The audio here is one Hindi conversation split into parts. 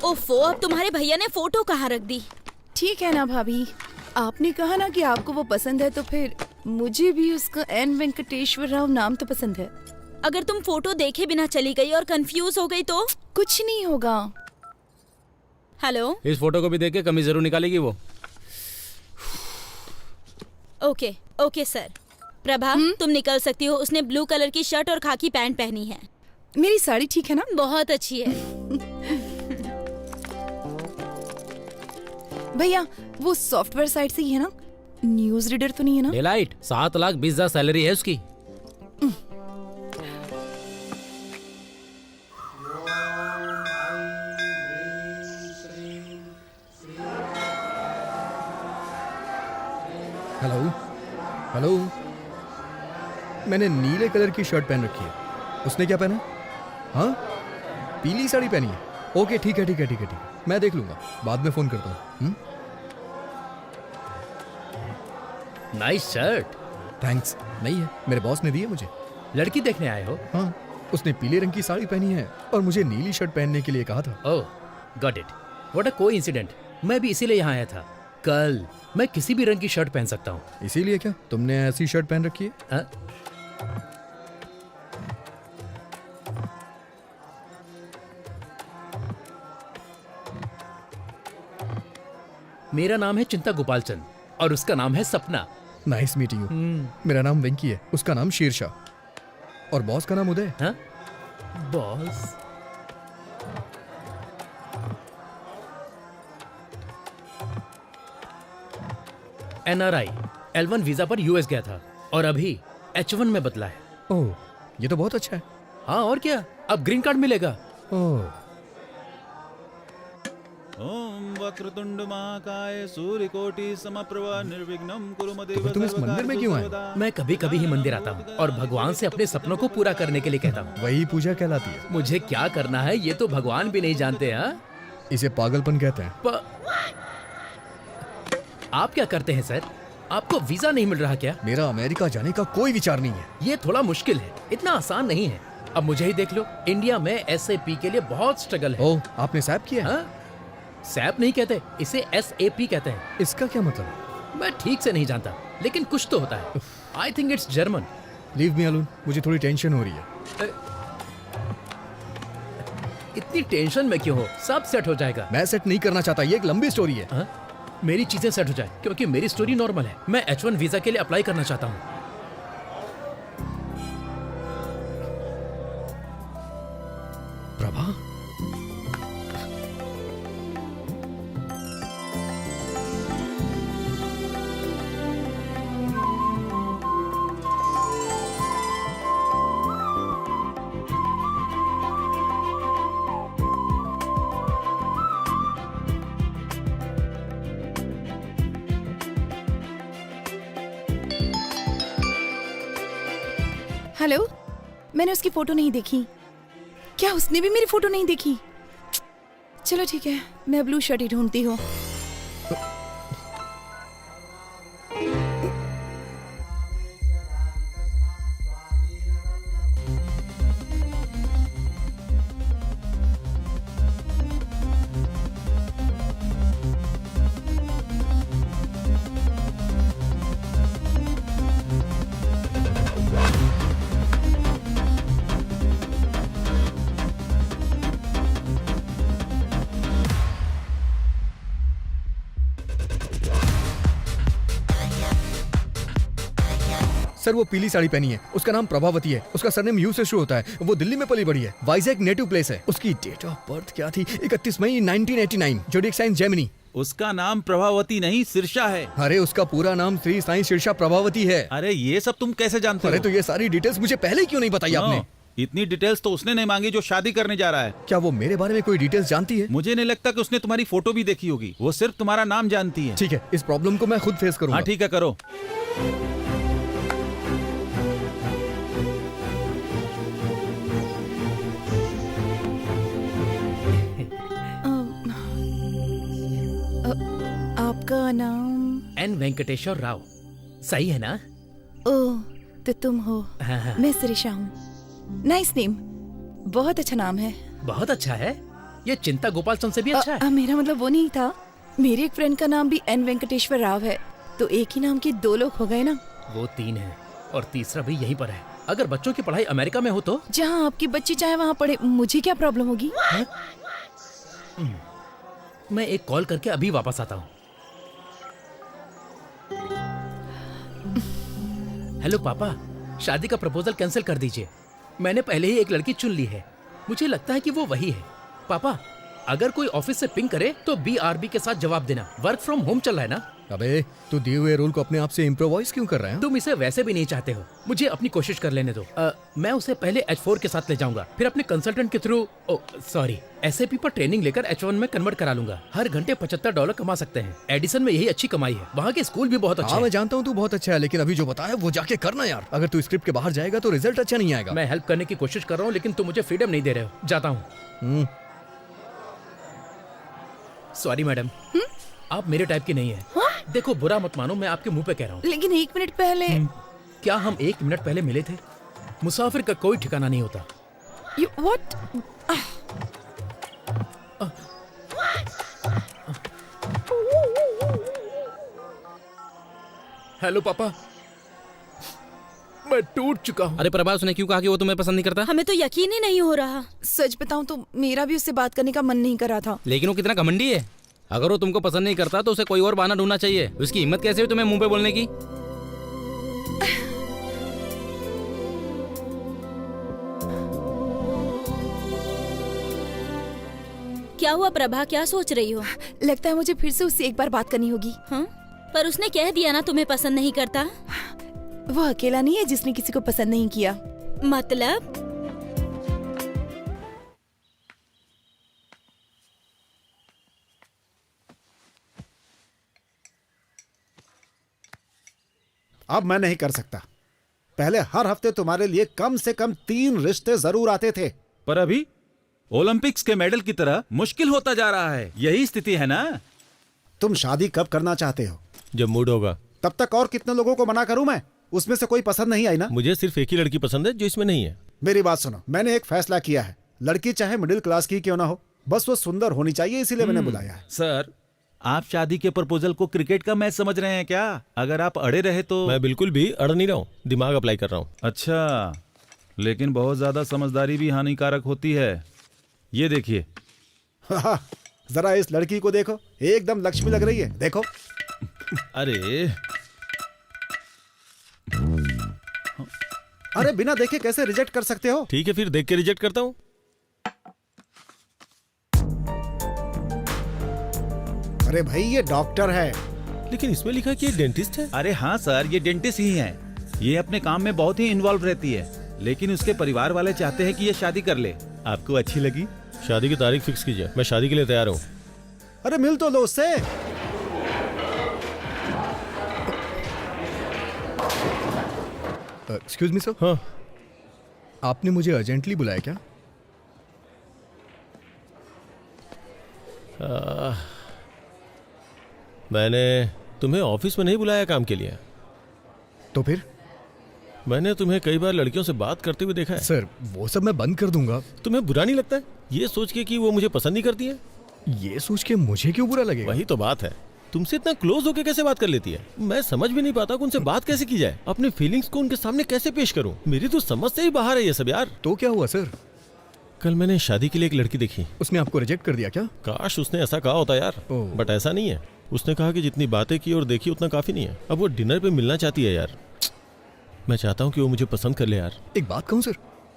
ओफो, अब तुम्हारे भैया ने फोटो कहाँ रख दी? ठीक है ना भाभी, आपने कहा ना कि आपको वो पसंद है, तो फिर मुझे भी उसका एन वेंकटेश्वर राव नाम तो पसंद है। अगर तुम फोटो देखे बिना चली गई और कंफ्यूज हो गई तो? कुछ नहीं होगा। हेलो, इस फोटो को भी देख के कमी जरूर निकालेगी वो। Okay okay sir. प्रभा, तुम निकल सकती हो। उसने ब्लू कलर की शर्ट और खाकी पैंट पहनी है। मेरी साड़ी ठीक है ना? बहुत अच्छी है। भैया, वो सॉफ्टवेयर साइट से ही है ना? न्यूज रीडर तो नहीं है ना? डेलाइट 7,20,000 सैलरी है उसकी। हेलो हेलो, मैंने नीले कलर की शर्ट पहन रखी है। उसने क्या पहना? हाँ, पीली साड़ी पहनी है। ओके, ठीक है ठीक है ठीक है ठीक है, मैं देख लूंगा, बाद में फोन करता हूँ। Nice shirt. थैंक्स। नहीं है, मेरे बॉस ने दी है मुझे। लड़की देखने आए हो? हाँ, उसने पीले रंग की साड़ी पहनी है और मुझे नीली शर्ट पहनने के लिए कहा था। Oh, got it. What a coincident. मैं भी इसीलिए यहाँ आया था। कल मैं किसी भी रंग की शर्ट पहन सकता हूँ। इसीलिए क्या तुमने ऐसी शर्ट पहन रखी है? हाँ? मेरा नाम है चिंता गोपाल चंद और उसका नाम है सपना। Nice meeting you. मेरा नाम वेंकी है, उसका नाम शेरशाह और बॉस का नाम उदय। हाँ? बॉस? NRI L1 वीजा पर US गया था और अभी H1 में बदला है। ओह, ये तो बहुत अच्छा है। हाँ और क्या, अब ग्रीन कार्ड मिलेगा। ओह, ओम वक्रतुंड महाकाय सूर्यकोटि समप्रभा निर्विघ्नं कुरु मदेव तो तुम इस मंदिर में क्यों आए? सर्वदा। मैं कभी कभी ही मंदिर आता हूँ और भगवान से अपने सपनों को पूरा करने के लिए कहता हूँ। वही पूजा कहलाती है। मुझे क्या करना है ये तो भगवान भी नहीं जानते। हाँ, इसे पागलपन कहते हैं। आप क्या करते हैं सर? आपको वीजा नहीं मिल रहा क्या? मेरा अमेरिका जाने का कोई विचार नहीं है। ये थोड़ा मुश्किल है, इतना आसान नहीं है। अब मुझे ही देख लो, इंडिया में SAP के लिए बहुत स्ट्रगल है। ओह, आपने सैप किया है? हाँ? सैप नहीं कहते, इसे SAP कहते हैं। इसका क्या मतलब है? मैं ठीक से नहीं जानता, लेकिन कुछ तो होता है। I think it's German. Leave me alone, मुझे थोड़ी टेंशन हो रही है। इतनी टेंशन में क्यों हो? सब सेट हो जाएगा। मैं सेट नहीं करना चाहता, ये एक लंबी स्टोरी है। हाँ? मेरी चीजें सेट हो जाए, क्योंकि मेरी स्टोरी नॉर्मल है। मैं H1 वीजा के लिए अप्लाई करना चाहता हूँ। प्रभा, हेलो, मैंने उसकी फोटो नहीं देखी। क्या उसने भी मेरी फोटो नहीं देखी? चलो ठीक है, मैं ब्लू शर्ट ही ढूंढती हूँ। सर वो पीली साड़ी पहनी है, उसका नाम प्रभावती है, उसका सरनेम यू से शुरू होता है, वो दिल्ली में पली बड़ी है, वाइजैक नेटिव प्लेस है। उसकी डेट ऑफ बर्थ क्या थी? 31 मई 1989, जोडिएक साइन जेमिनी। उसका नाम प्रभावती नहीं सिरसा है। अरे उसका पूरा नाम श्री साईं शीर्षा प्रभावती है। अरे ये सब तुम कैसे जानते अरे हो? तो ये सारी डिटेल्स मुझे पहले क्यों नहीं बताई आपने? इतनी डिटेल्स तो उसने नहीं मांगी जो शादी करने जा रहा है। क्या वो मेरे बारे में कोई डिटेल्स जानती है? मुझे नहीं लगता कि उसने तुम्हारी फोटो भी देखी होगी। वो सिर्फ तुम्हारा नाम जानती है। ठीक है, इस प्रॉब्लम को मैं खुद फेस करूंगा। हाँ ठीक है, करो। आपका नाम? N वेंकटेश्वर राव। सही है ना? ओह, तो तुम हो। हाँ, हाँ। मैं सिरिशा हूँ। नाइस नेम, बहुत अच्छा नाम है। बहुत अच्छा है। ये चिंता गोपाल चंद से भी अच्छा है। मेरा मतलब वो नहीं था। मेरे एक फ्रेंड का नाम भी एन वेंकटेश्वर राव है, तो एक ही नाम के दो लोग हो गए ना। वो 3 है और तीसरा भी यहीं पर है। अगर बच्चों की पढ़ाई अमेरिका में हो तो जहाँ आपकी बच्ची चाहे वहाँ पढ़े, मुझे क्या प्रॉब्लम होगी? मैं एक कॉल करके अभी वापस आता हूँ। हेलो पापा, शादी का प्रपोजल कैंसिल कर दीजिए। मैंने पहले ही एक लड़की चुन ली है। मुझे लगता है कि वो वही है। पापा, अगर कोई ऑफिस से पिंग करे तो BRB के साथ जवाब देना। वर्क फ्रॉम होम चल रहा है ना। अबे तू दिए हुए रोल को अपने आप से इम्प्रोवाइज क्यों कर रहा है? तुम इसे वैसे भी नहीं चाहते हो। मुझे अपनी कोशिश कर लेने दो। मैं उसे पहले H4 के साथ ले जाऊंगा, फिर अपने कंसल्टेंट के थ्रू SAP पर ट्रेनिंग लेकर H1 में कन्वर्ट करा लूंगा। हर घंटे $75 कमा सकते हैं। एडिसन में यही अच्छी कमाई है। वहाँ के स्कूल भी बहुत अच्छे हाँ हैं। मैं जानता हूँ तू बहुत अच्छा है, लेकिन अभी जो बताया वो जाके करना यार। अगर तू स्क्रिप्ट के बाहर जाएगा तो रिजल्ट अच्छा नहीं आएगा। मैं हेल्प करने की कोशिश कर रहा हूँ, लेकिन तुम मुझे फ्रीडम नहीं दे रहे हो। जाता हूँ। सॉरी मैडम, आप मेरे टाइप की नहीं है। देखो, बुरा मत मानो, मैं आपके मुंह पे कह रहा हूँ। लेकिन 1 मिनट पहले क्या हम 1 मिनट पहले मिले थे? मुसाफिर का कोई ठिकाना नहीं होता। व्हाट? हेलो पापा, मैं टूट चुका हूँ। अरे प्रभा, उसने क्यों कहा कि वो तुम्हें पसंद नहीं करता? हमें तो यकीन ही नहीं हो रहा। सच बताऊं तो मेरा भी उससे बात करने का मन नहीं कर रहा था। लेकिन वो कितना घमंडी है। अगर वो तुमको पसंद नहीं करता तो उसे कोई और बहाना ढूंढना चाहिए। उसकी हिम्मत कैसे हुई तुम्हें मुंह पे बोलने की? क्या हुआ प्रभा, क्या सोच रही हो? लगता है मुझे फिर से उससे एक बार बात करनी होगी। हाँ, पर उसने कह दिया ना तुम्हें पसंद नहीं करता। वो अकेला नहीं है जिसने किसी को पसंद नहीं किया। मतलब? अब मैं नहीं कर सकता। पहले हर हफ्ते तुम्हारे लिए कम से कम 3 रिश्ते जरूर आते थे। पर अभी ओलंपिक्स के मेडल की तरह मुश्किल होता जा रहा है। यही स्थिति है ना। तुम शादी कब करना चाहते हो? जब मूड होगा। तब तक और कितने लोगों को मना करूं मैं? उसमें से कोई पसंद नहीं आई ना? मुझे सिर्फ एक ही लड़की पसंद है जो इसमें नहीं है। मेरी बात सुनो, मैंने एक फैसला किया है। लड़की चाहे मिडिल क्लास की क्यों ना हो, बस वो सुंदर होनी चाहिए, इसीलिए मैंने बुलाया है। सर, आप शादी के प्रपोजल को क्रिकेट का मैच समझ रहे हैं क्या? अगर आप अड़े रहे तो। मैं बिल्कुल भी अड़ नहीं रहा हूँ, दिमाग अप्लाई कर रहा हूँ। अच्छा, लेकिन बहुत ज्यादा समझदारी भी हानिकारक होती है। ये देखिए। जरा इस लड़की को देखो, एकदम लक्ष्मी लग रही है। देखो। अरे अरे बिना देखे कैसे रिजेक्ट कर सकते हो? ठीक है, फिर देख के रिजेक्ट करता हूँ। अरे भाई, ये डॉक्टर है। लेकिन इसमें लिखा है कि ये डेंटिस्ट है। अरे हाँ सर, ये डेंटिस्ट ही है। ये अपने काम में बहुत ही इन्वॉल्व रहती है, लेकिन उसके परिवार वाले चाहते हैं कि ये शादी कर ले। आपको अच्छी लगी? शादी की तारीख फिक्स कीजिए, मैं शादी के लिए तैयार हूँ। अरे मिल तो लो उससे। Excuse me sir. हाँ, आपने मुझे अर्जेंटली बुलाया क्या? मैंने तुम्हें ऑफिस में नहीं बुलाया काम के लिए। तो फिर? मैंने तुम्हें कई बार लड़कियों से बात करते हुए देखा है। सर, वो सब मैं बंद कर दूंगा। तुम्हें बुरा नहीं लगता है ये सोच के कि वो मुझे पसंद नहीं करती है? ये सोच के मुझे क्यों बुरा लगेगा? वही तो बात है, तुमसे इतना क्लोज होके कैसे बात कर लेती है? मैं समझ भी नहीं पाता कि उनसे बात कैसे की जाए, अपने फीलिंग्स को उनके सामने कैसे पेश करूं। मेरी तो समझ से ही बाहर है ये सब यार। तो क्या हुआ सर? कल मैंने शादी के लिए एक लड़की देखी। उसने आपको रिजेक्ट कर दिया क्या? काश उसने ऐसा कहा होता यार, ओह। बट ऐसा नहीं है। उसने कहा कि जितनी बातें की और देखी उतना काफी नहीं है। अब वो डिनर पे मिलना चाहती है यार। मैं चाहता हूँ कि वो मुझे पसंद कर ले यार। एक बात कहूँ सर,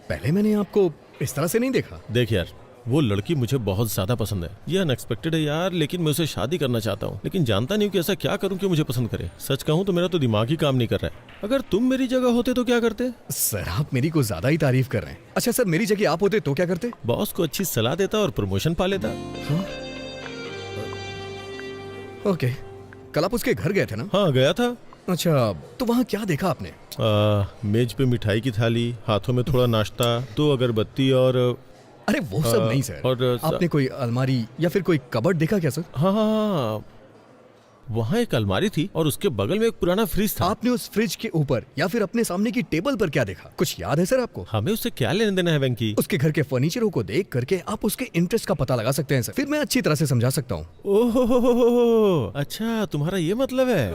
पहले मैंने आपको इस तरह से नहीं देखा। देख यार, वो लड़की मुझे बहुत ज्यादा पसंद है। ये अनएक्सपेक्टेड है यार, लेकिन मैं उसे शादी करना चाहता हूँ, लेकिन जानता नहीं हूँ कि ऐसा क्या करूँ कि मुझे पसंद करे। सच कहूँ तो मेरा तो दिमाग ही काम नहीं कर रहा है। अगर तुम मेरी जगह होते तो क्या करते? सर, आप मेरी को ज्यादा ही तारीफ कर रहे हैं। अच्छा सर, मेरी जगह आप होते तो क्या करते? बॉस को अच्छी सलाह देता और प्रमोशन पा लेता। ओके, कल आप उसके घर गए थे ना? हाँ गया था। अच्छा, तो वहाँ क्या देखा आपने? मेज पे मिठाई की थाली, हाथों में थोड़ा नाश्ता, 2 अगरबत्ती और अरे वो सब नहीं सर। और आपने कोई अलमारी या फिर कोई कबर्ड देखा क्या सर? हाँ हाँ हाँ, वहाँ एक अलमारी थी और उसके बगल में एक पुराना फ्रिज था। आपने उस फ्रिज के ऊपर या फिर अपने सामने की टेबल पर क्या देखा? कुछ याद है सर आपको? हमें उससे क्या लेने देना है वेंकी? उसके घर के फर्नीचरों को देख करके आप उसके इंटरेस्ट का पता लगा सकते हैं सर। फिर मैं अच्छी तरह से समझा सकता हूँ। ओहो, अच्छा तुम्हारा ये मतलब है।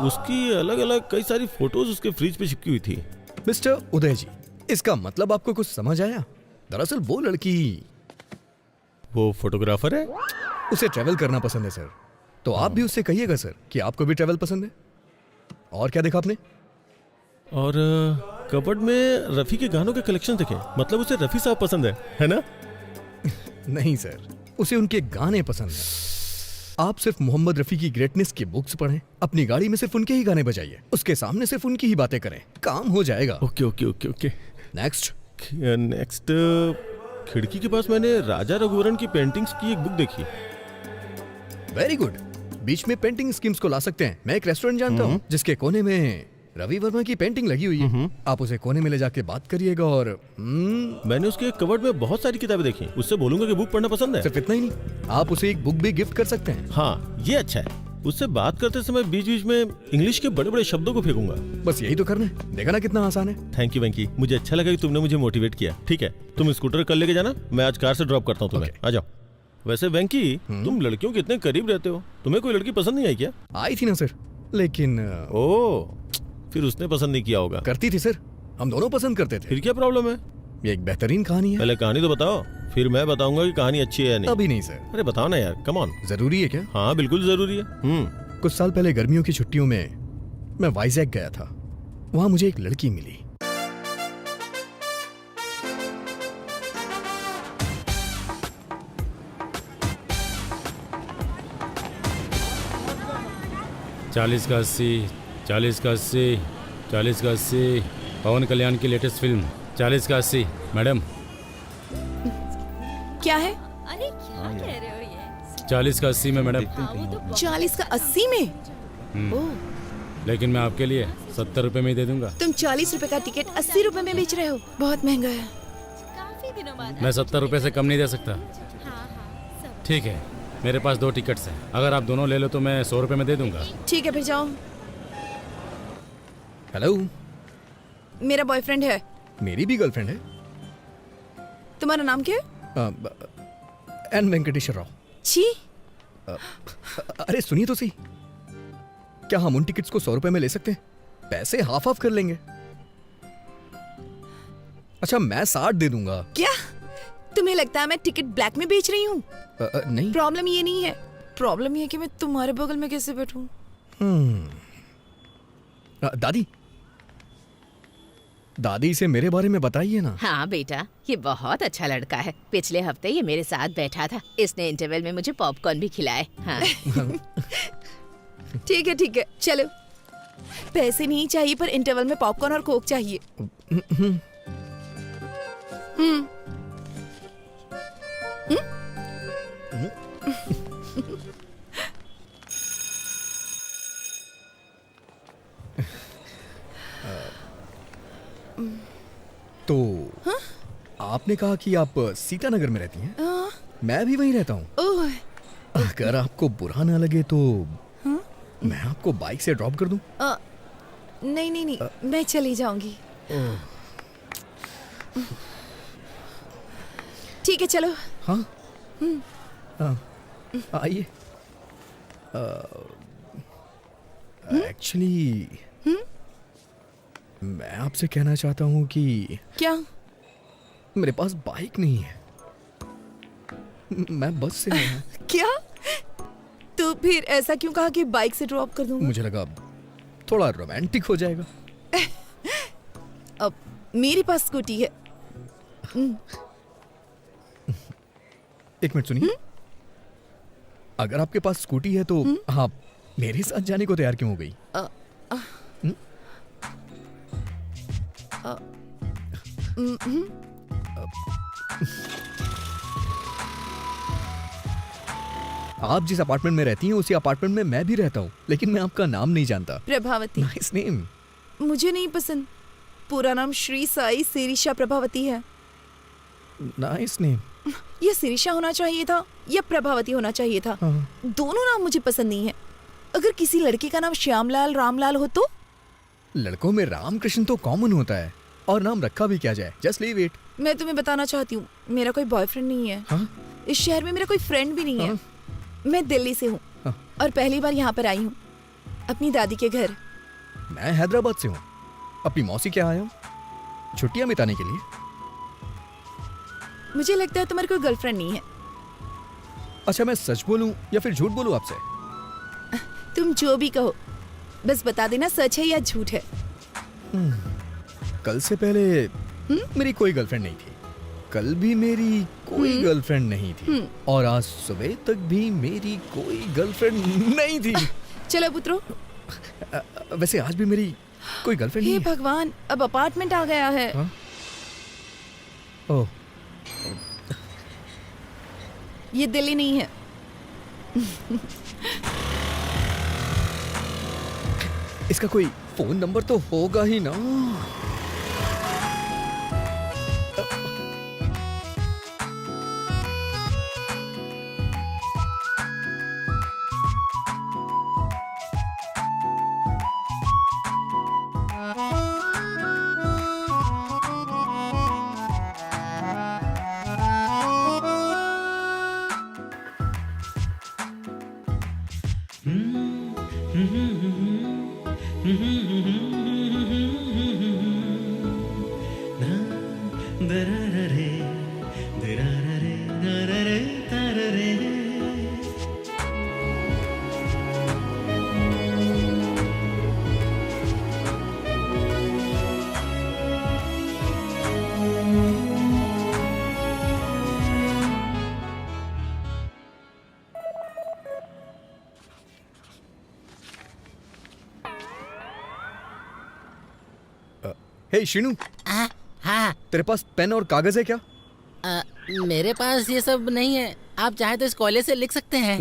उसकी अलग अलग कई सारी फोटोज उसके फ्रिज पे चिपकी हुई थी। मिस्टर उदय जी, इसका मतलब आपको कुछ समझ आया? दरअसल वो लड़की, वो फोटोग्राफर है। उसे ट्रैवल करना पसंद है सर। तो आप भी उससे कहिएगा सर कि आपको भी ट्रैवल पसंद है। और क्या देखा आपने? और कबर्ड में रफी के गानों के कलेक्शन देखे। मतलब उसे रफी साहब पसंद है ना? नहीं सर, उसे उनके गाने पसंद हैं। आप सिर्फ मोहम्मद रफी की ग्रेटनेस की बुक्स पढ़ें, अपनी गाड़ी में सिर्फ उनके ही गाने बजाइए, उसके सामने सिर्फ उनकी ही बातें करें, काम हो जाएगा। Okay okay okay okay. Next. Next, खिड़की के पास मैंने राजा रघुवरन की पेंटिंग्स की एक बुक देखी। Very good. बीच में पेंटिंग स्कीम्स को ला सकते हैं। मैं एक रेस्टोरेंट जानता हूँ जिसके कोने में रवि वर्मा की पेंटिंग लगी हुई है। आप उसे कोने में ले जाके बात करिएगा और मैंने उसके कबर्ड में बहुत सारी किताबें देखी। उससे बोलूंगा कि बुक पढ़ना पसंद है। सिर्फ इतना ही नहीं, आप उसे एक बुक भी गिफ्ट कर सकते हैं। हाँ ये अच्छा है। उससे बात करते समय बीच बीच में इंग्लिश के बड़े बड़े शब्दों को फेंकूंगा। बस यही तो करना है। देखा ना कितना आसान है। थैंक यू वेंकी, मुझे अच्छा लगा कि तुमने मुझे मोटिवेट किया। ठीक है, तुम स्कूटर कल लेके जाना, मैं आज कार से ड्रॉप करता हूँ तुम्हें। आ जाओ। वैसे वेंकी, तुम लड़कियों के इतने करीब रहते हो, तुम्हें कोई लड़की पसंद नहीं आई क्या? आई थी ना सर, लेकिन ओह, फिर उसने पसंद नहीं किया होगा। करती थी सर, हम दोनों पसंद करते थे। फिर क्या प्रॉब्लम है? ये एक बेहतरीन कहानी है। पहले कहानी तो बताओ, फिर मैं बताऊंगा कि कहानी अच्छी है या नहीं। अभी नहीं सर। अरे बताओ ना यार, कम ऑन। जरूरी है क्या? हाँ बिल्कुल जरूरी है। कुछ साल पहले गर्मियों की छुट्टियों में मैं वाइजैक गया था। वहां मुझे एक लड़की मिली। चालीस का 80, 40 का 80, 40 का 80। पवन कल्याण की लेटेस्ट फिल्म 40 का 80। मैडम क्या है? अरे क्या कह रहे हो ये? 40 का 80 में मैडम। 40 का 80 में? ओह, लेकिन मैं आपके लिए 70 रुपए में ही दे दूंगा। तुम 40 रुपए का टिकट 80 रुपए में बेच रहे हो? बहुत महंगा है। काफी दिनों बाद। मैं 70 रुपए से कम नहीं दे सकता। हाँ सब। ठीक है, मेरे पास 2 टिकट्स हैं। अगर आप दोनों ले लो तो मैं 100 रुपए में दे दूंगा। ठीक है, फिर जाओ। हेलो, मेरा बॉयफ्रेंड है। मेरी भी गर्लफ्रेंड है। तुम्हारा नाम क्या है? एन वेंकटेश्वर राव। छी, अरे सुनिए तो सही, क्या हम उन टिकट्स को 100 रुपए में ले सकते हैं? पैसे हाफ हाफ कर लेंगे। अच्छा, मैं 60 दे दूंगा। क्या तुम्हें लगता है मैं टिकट ब्लैक में बेच रही हूँ? नहीं। प्रॉब्लम ये नहीं है, प्रॉब्लम ये है कि मैं तुम्हारे बगल में कैसे बैठूं? दादी, दादी से मेरे बारे में बताइए ना। हाँ बेटा, ये बहुत अच्छा लड़का है। पिछले हफ्ते ये मेरे साथ बैठा था। इसने इंटरवल में मुझे पॉपकॉर्न भी खिलाए। हाँ। ठीक है, चलो। पैसे नहीं चाहिए, पर इंटरवल में पॉपकॉर्न और कोक चाहिए। तो आपने कहा कि आप सीतानगर में रहती हैं। मैं भी वहीं रहता हूँ। ओह, अगर आपको बुरा ना लगे तो मैं आपको बाइक से ड्रॉप कर दूं? नहीं, मैं चली जाऊंगी। ठीक है, चलो। हाँ, आइए। एक्चुअली मैं आपसे कहना चाहता हूँ कि क्या? मेरे पास बाइक नहीं है, मैं बस से आया। क्या? तो फिर ऐसा क्यों कहा कि बाइक से ड्रॉप कर दूंगा? मुझे लगा थोड़ा रोमांटिक हो जाएगा। अब मेरे पास स्कूटी है। एक मिनट सुनिए। अगर आपके पास स्कूटी है तो आप मेरे साथ जाने को तैयार क्यों हो गई? आप जिस अपार्टमेंट में रहती हैं उसी अपार्टमेंट में मैं भी रहता हूँ, लेकिन मैं आपका नाम नहीं जानता। प्रभावती। Nice name. मुझे नहीं पसंद। पूरा नाम श्री साई सेरिशा प्रभावती है। Nice name. ये सिरिशा होना चाहिए था या प्रभावती होना चाहिए था। दोनों नाम मुझे पसंद नहीं है। अगर किसी लड़के का नाम श्यामलाल रामलाल हो तो? लड़कों में रामकृष्ण तो कॉमन होता है, और नाम रखा भी क्या जाए, जस्ट लीव इट। मैं तुम्हें बताना चाहती हूँ, मेरा कोई बॉयफ्रेंड नहीं है। हाँ? इस शहर में मेरा कोई फ्रेंड भी नहीं है। मैं दिल्ली से हूँ हाँ। और पहली बार यहाँ पर आई हूँ अपनी दादी के घर। मैं हैदराबाद से हूँ, अपनी मौसी के यहाँ आया हूँ छुट्टियाँ बिताने के लिए। मुझे लगता है तुम्हारी कोई गर्लफ्रेंड नहीं है। अच्छा, मैं सच बोलूं या फिर झूठ बोलूं आपसे? तुम जो भी कहो, बस बता देना सच है या झूठ है। कल से पहले मेरी कोई गर्लफ्रेंड नहीं थी, कल भी मेरी कोई गर्लफ्रेंड नहीं थी, और आज सुबह तक भी मेरी कोई गर्लफ्रेंड नहीं थी। चलो पुत्रो। वैसे आज भी मेरी कोई गर्लफ्रेंड हे नहीं है। भगवान, अब अपार्टमेंट आ गया है। हाँ? ओह, ये दिल्ली नहीं है। इसका कोई फोन नंबर तो होगा ही ना। हे शिनू, हाँ। तेरे पास पेन और कागज है क्या? मेरे पास ये सब नहीं है, आप चाहे तो इस कॉलेज से लिख सकते हैं।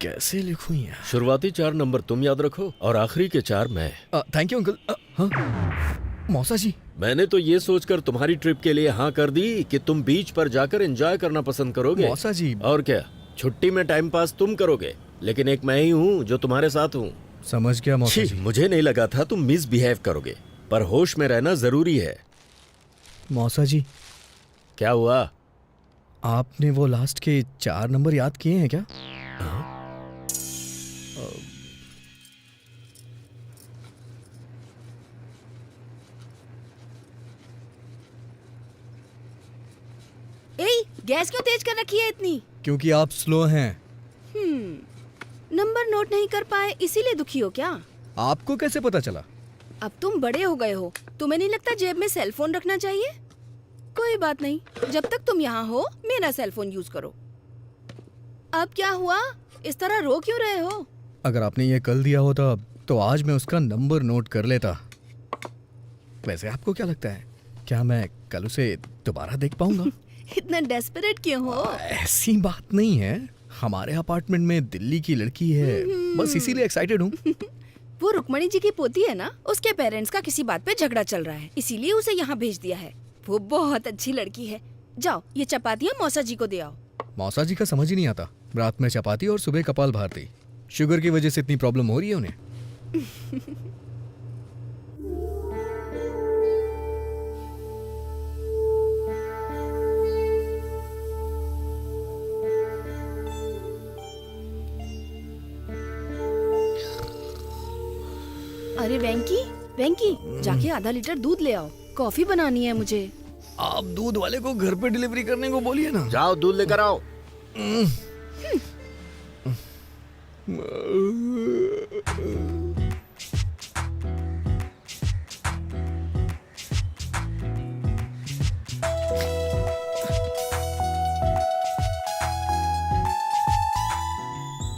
कैसे लिखूं यार? शुरुआती 4 नंबर तुम याद रखो और आखिरी के 4 मैं। Thank you uncle. हाँ? मौसा जी, मैंने तो ये सोचकर तुम्हारी ट्रिप के लिए हाँ कर दी कि तुम बीच पर जाकर एंजॉय करना पसंद करोगे। मौसा जी। और क्या, छुट्टी में टाइम पास तुम करोगे, लेकिन एक मैं ही हूँ जो तुम्हारे साथ हूँ। समझ गया मौसा जी। मुझे नहीं लगा था तुम मिसबिहेव करोगे, पर होश में रहना जरूरी है। मौसा जी, क्या हुआ? आपने वो लास्ट के 4 नंबर याद किए हैं क्या? गैस क्यों तेज कर रखी है इतनी? क्योंकि आप स्लो हैं। नंबर नोट नहीं कर पाए इसीलिए दुखी हो क्या? आपको कैसे पता चला? अब तुम बड़े हो गए हो, तुम्हें नहीं लगता जेब में सेल फोन रखना चाहिए? कोई बात नहीं, जब तक तुम यहाँ हो मेरा सेल फोन यूज करो। अब क्या हुआ, इस तरह रो क्यों रहे हो? अगर आपने ये कल दिया होता तो आज मैं उसका नंबर नोट कर लेता। वैसे आपको क्या लगता है, क्या मैं कल उसे दोबारा देख पाऊंगा? इतना डेस्परेट क्यों हो? ऐसी बात नहीं है, हमारे अपार्टमेंट में दिल्ली की लड़की है, बस इसीलिए एक्साइटेड हूँ। वो रुक्मणी जी की पोती है ना, उसके पेरेंट्स का किसी बात पे झगड़ा चल रहा है, इसीलिए उसे यहाँ भेज दिया है। वो बहुत अच्छी लड़की है। जाओ ये चपातियाँ मौसा जी को दे आओ। मौसा जी का समझ ही नहीं आता, रात में चपाती और सुबह कपाल भारती। शुगर की वजह से इतनी प्रॉब्लम हो रही है उन्हें। अरे वेंकी, वेंकी, जाके आधा लीटर दूध ले आओ, कॉफी बनानी है मुझे। आप दूध वाले को घर पे डिलीवरी करने को बोलिए ना। जाओ दूध लेकर आओ।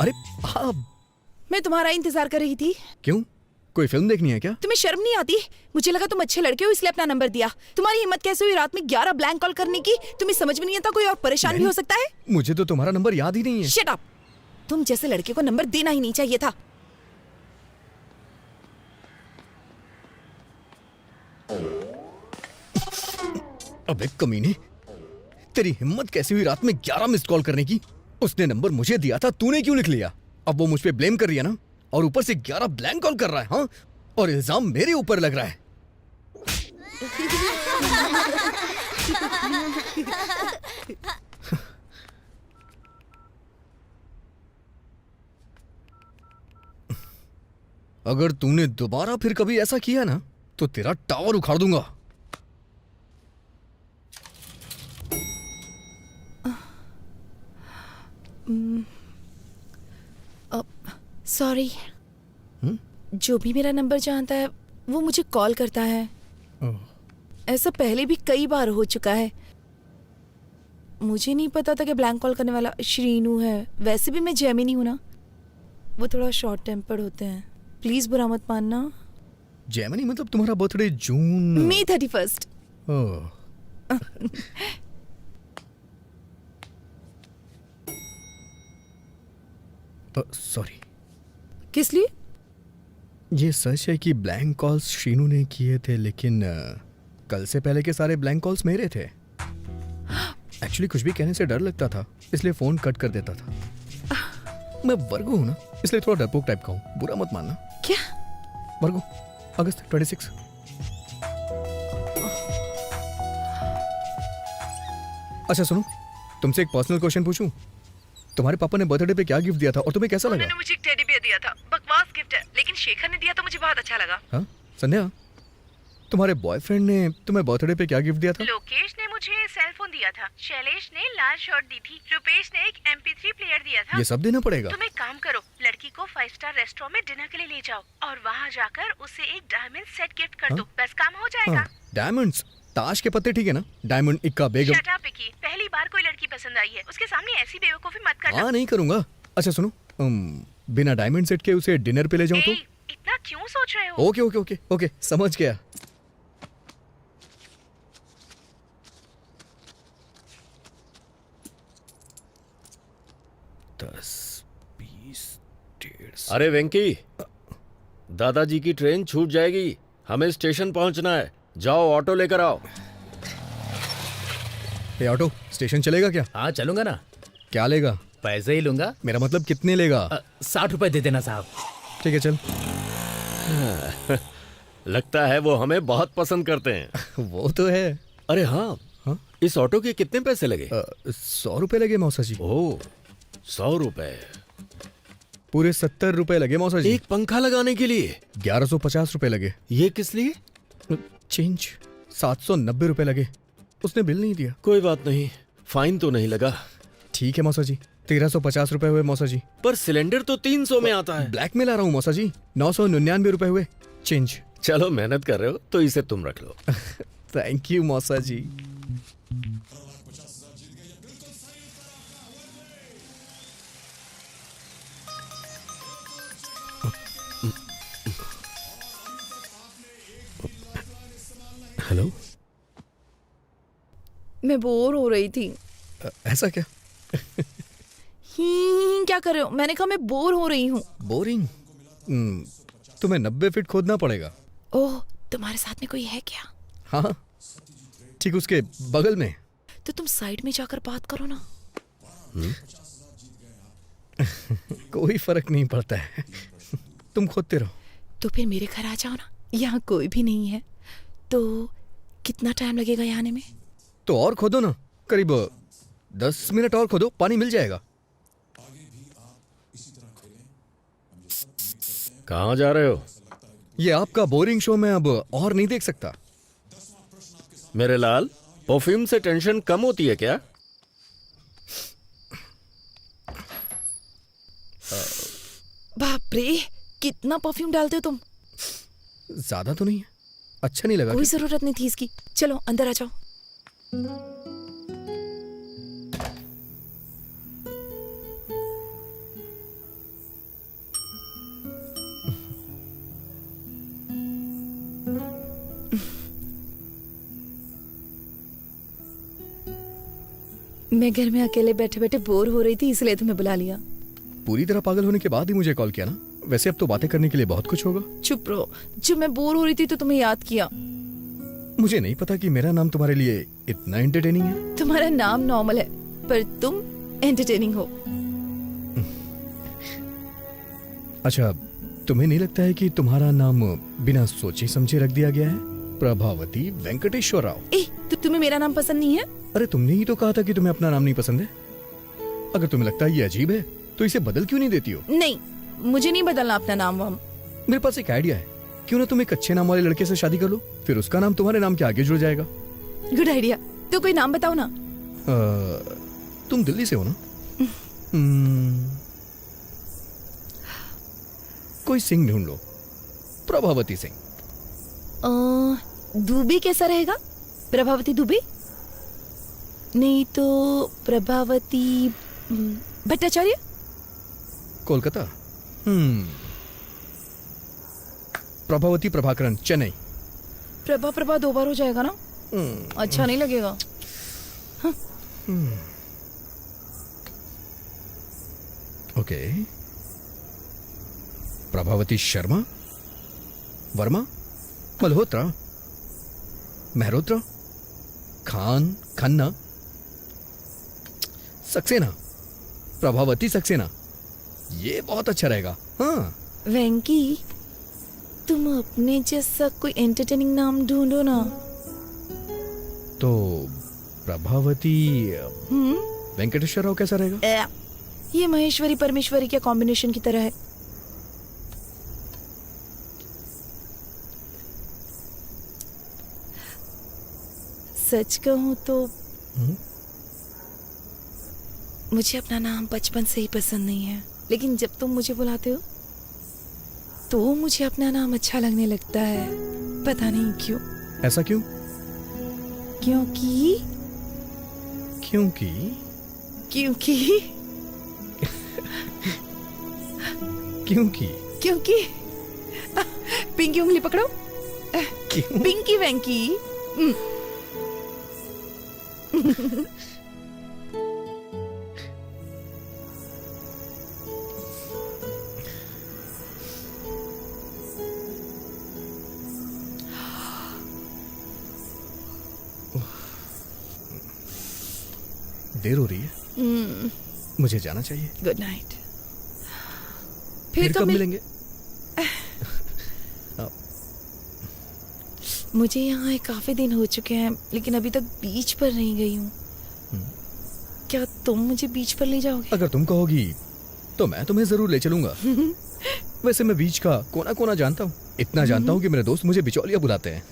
अरे आप, मैं तुम्हारा इंतजार कर रही थी। क्यों, कोई फिल्म देखनी है क्या? तुम्हें शर्म नहीं आती? मुझे लगा तुम अच्छे लड़के हो इसलिए अपना नंबर दिया। तुम्हारी हिम्मत कैसे हुई रात में 11 ब्लैंक कॉल करने की? तुम्हें समझ में नहीं आता कोई और परेशान भी हो सकता है? मुझे तो तुम्हारा नंबर याद ही नहीं है। Shut up! तुम जैसे लड़के को नंबर देना ही नहीं चाहिए था। अबे कमीने, तेरी हिम्मत कैसी हुई रात में 11 मिस्ड कॉल करने की? उसने नंबर मुझे दिया था, तूने क्यों लिख लिया? अब वो मुझ पे ब्लेम कर रही है ना, और ऊपर से 11 ब्लैंक कॉल कर रहा है। हाँ, और इल्जाम मेरे ऊपर लग रहा है। अगर तूने दोबारा फिर कभी ऐसा किया ना तो तेरा टावर उखाड़ दूंगा। सॉरी, जो भी मेरा नंबर जानता है वो मुझे कॉल करता है। ऐसा पहले भी कई बार हो चुका है। मुझे नहीं पता था कि ब्लैंक कॉल करने वाला श्रीनू है। वैसे भी मैं जेमिनी हूं ना, वो थोड़ा शॉर्ट टेम्पर्ड होते हैं। प्लीज बुरा मत मानना। जेमिनी मतलब तुम्हारा बर्थडे जून मई 31। सॉरी। किस लिए? ये सच है कि ब्लैंक कॉल्स शीनू ने किए थे, लेकिन कल से पहले के सारे ब्लैंक कॉल्स मेरे थे। एक्चुअली कुछ भी कहने से डर लगता था, इसलिए फोन कट कर देता था। मैं वर्गो हूं ना, इसलिए थोड़ा डरपोक टाइप का हूं, बुरा मत मानना। क्या? वर्गो, अगस्त 26। अच्छा सुनो, तुमसे एक पर्सनल क्वेश्चन पूछूं? तुम्हारे पापा ने बर्थडे पे क्या गिफ्ट दिया था और तुम्हें कैसा लगा? उन्होंने मुझे एक टेडी बियर दिया था। बकवास गिफ्ट है, लेकिन शेखर ने दिया तो मुझे बहुत अच्छा लगा। हाँ संध्या, तुम्हारे बॉयफ्रेंड ने तुम्हें बर्थडे पे क्या गिफ्ट दिया था? लोकेश ने मुझे सेल फोन दिया था, शैलेश ने लाल शर्ट दी थी, रुपेश ने एक MP3 प्लेयर दिया था। ये सब देना पड़ेगा? तुम एक काम करो, लड़की को 5 स्टार रेस्टोरेंट में डिनर के लिए ले जाओ और वहाँ जाकर उसे एक डायमंड सेट गिफ्ट कर दो। बस काम हो जाएगा। डायमंड्स? ताश के पत्ते ठीक है ना? डायमंड, इक्का, बेगम। शट अप विकी, पहली बार कोई लड़की पसंद आई है, उसके सामने ऐसी बेवकूफी मत करना। हाँ नहीं करूंगा। अच्छा सुनो, बिना डायमंड सेट के उसे डिनर पे ले जाऊं तो? इतना क्यों सोच रहे हो? ओके ओके ओके ओके, समझ गया। अरे वेंकी, दादाजी की ट्रेन छूट जाएगी, हमें स्टेशन पहुंचना है। जाओ ऑटो लेकर आओ। ये ऑटो स्टेशन चलेगा क्या? हाँ चलूंगा ना। क्या लेगा? पैसे ही लूंगा। मेरा मतलब कितने लेगा? 60 रुपए दे देना साहब। ठीक है चल। लगता है वो हमें बहुत पसंद करते हैं। वो तो है। अरे हाँ, इस ऑटो के कितने पैसे लगे? 100 रुपए लगे मौसा जी। ओह, 100 रुपए? पूरे 70 रुपए लगे मौसा जी। एक पंखा लगाने के लिए 1150 रुपए लगे। ये किस लिए? चेंज 790 रुपए लगे। उसने बिल नहीं दिया। कोई बात नहीं, फाइन तो नहीं लगा। ठीक है मौसा जी, 1350 रुपए हुए मौसा जी। पर सिलेंडर तो 300 में आता है। ब्लैक में ला रहा हूँ मौसा जी। 999 रुपए हुए चेंज। चलो मेहनत कर रहे हो तो इसे तुम रख लो। थैंक यू मौसा जी। हेलो, मैं बोर हो रही थी। ऐसा क्या? क्या कर रहे हो? मैंने कहा मैं बोर हो रही हूँ। बोरिंग? तुम्हें 90 फीट खोदना पड़ेगा। ओह, तुम्हारे साथ में कोई है क्या? हाँ, ठीक उसके बगल में। तो तुम साइड में जाकर बात करो ना। कोई फर्क नहीं पड़ता है, तुम खोदते रहो। तो फिर मेरे घर आ जाओ ना, यहाँ कोई भी नहीं है। तो कितना टाइम लगेगा यहाँ आने में? तो और खोदो ना, करीब 10 मिनट और खोदो, पानी मिल जाएगा। कहाँ जा रहे हो? ये आपका बोरिंग शो मैं अब और नहीं देख सकता। मेरे लाल, परफ्यूम से टेंशन कम होती है क्या? बाप रे, कितना परफ्यूम डालते हो तुम? ज्यादा तो नहीं है, अच्छा नहीं लगा? कोई जरूरत नहीं थी इसकी। चलो अंदर आ जाओ। मैं घर में अकेले बैठे बैठे बोर हो रही थी, इसलिए तुम्हें बुला लिया। पूरी तरह पागल होने के बाद ही मुझे कॉल किया ना? वैसे अब तो बातें करने के लिए बहुत कुछ होगा। चुप रहो, जब मैं बोर हो रही थी तो तुम्हें याद किया। मुझे नहीं पता कि मेरा नाम तुम्हारे लिए इतना एंटरटेनिंग है। तुम्हारा नाम नॉर्मल है पर तुम एंटरटेनिंग हो। अच्छा, तुम्हें नहीं लगता है कि तुम्हारा नाम बिना सोचे समझे रख दिया गया है? प्रभावती वेंकटेश्वर राव। तुम्हें मेरा नाम पसंद नहीं है? अरे तुमने ही तो कहा था कि तुम्हें अपना नाम नहीं पसंद है। अगर तुम्हें लगता है ये अजीब है तो इसे बदल क्यों नहीं देती हो? नहीं, मुझे नहीं बदलना अपना नाम वाम। मेरे पास एक आइडिया है, क्यों ना तुम एक अच्छे नाम वाले लड़के से शादी कर लो, फिर उसका नाम तुम्हारे नाम के आगे जुड़ जाएगा। Good idea. तो कोई नाम बताओ ना। तुम दिल्ली से हो ना? कोई सिंह ढूंढ लो, प्रभावती सिंह। दुबे कैसा रहेगा? प्रभावती दुबे? नहीं तो प्रभावती भट्टाचार्य? कोलकाता। प्रभावती प्रभाकरन, चेन्नई। प्रभा 2 बार हो जाएगा ना? अच्छा नहीं लगेगा। ओके। प्रभावती शर्मा, वर्मा, मल्होत्रा, मेहरोत्रा, खान, खन्ना, सक्सेना, प्रभावती सक्सेना। ये बहुत अच्छा रहेगा। हाँ वेंकी, तुम अपने जैसा कोई एंटरटेनिंग नाम ढूंढो ना। तो प्रभावती वेंकटेश्वर राव कैसा रहेगा? ये महेश्वरी परमेश्वरी के कॉम्बिनेशन की तरह है। सच कहूं तो मुझे अपना नाम बचपन से ही पसंद नहीं है, लेकिन जब तुम मुझे बुलाते हो तो मुझे अपना नाम अच्छा लगने लगता है। पता नहीं क्यों। ऐसा क्यों? क्योंकि क्योंकि क्योंकि क्योंकि क्योंकि पिंकी उंगली पकड़ो। क्यों? पिंकी वेंकी। देर हो रही है, मुझे जाना चाहिए। Good night. फिर कब मिलेंगे? मुझे यहाँ काफी दिन हो चुके हैं, लेकिन अभी तक बीच पर नहीं गई हूँ। क्या तुम मुझे बीच पर ले जाओगे? अगर तुम कहोगी तो मैं तुम्हें जरूर ले चलूंगा। वैसे मैं बीच का कोना कोना जानता हूँ। इतना जानता हूँ कि मेरे दोस्त मुझे बिचौलिया बुलाते हैं।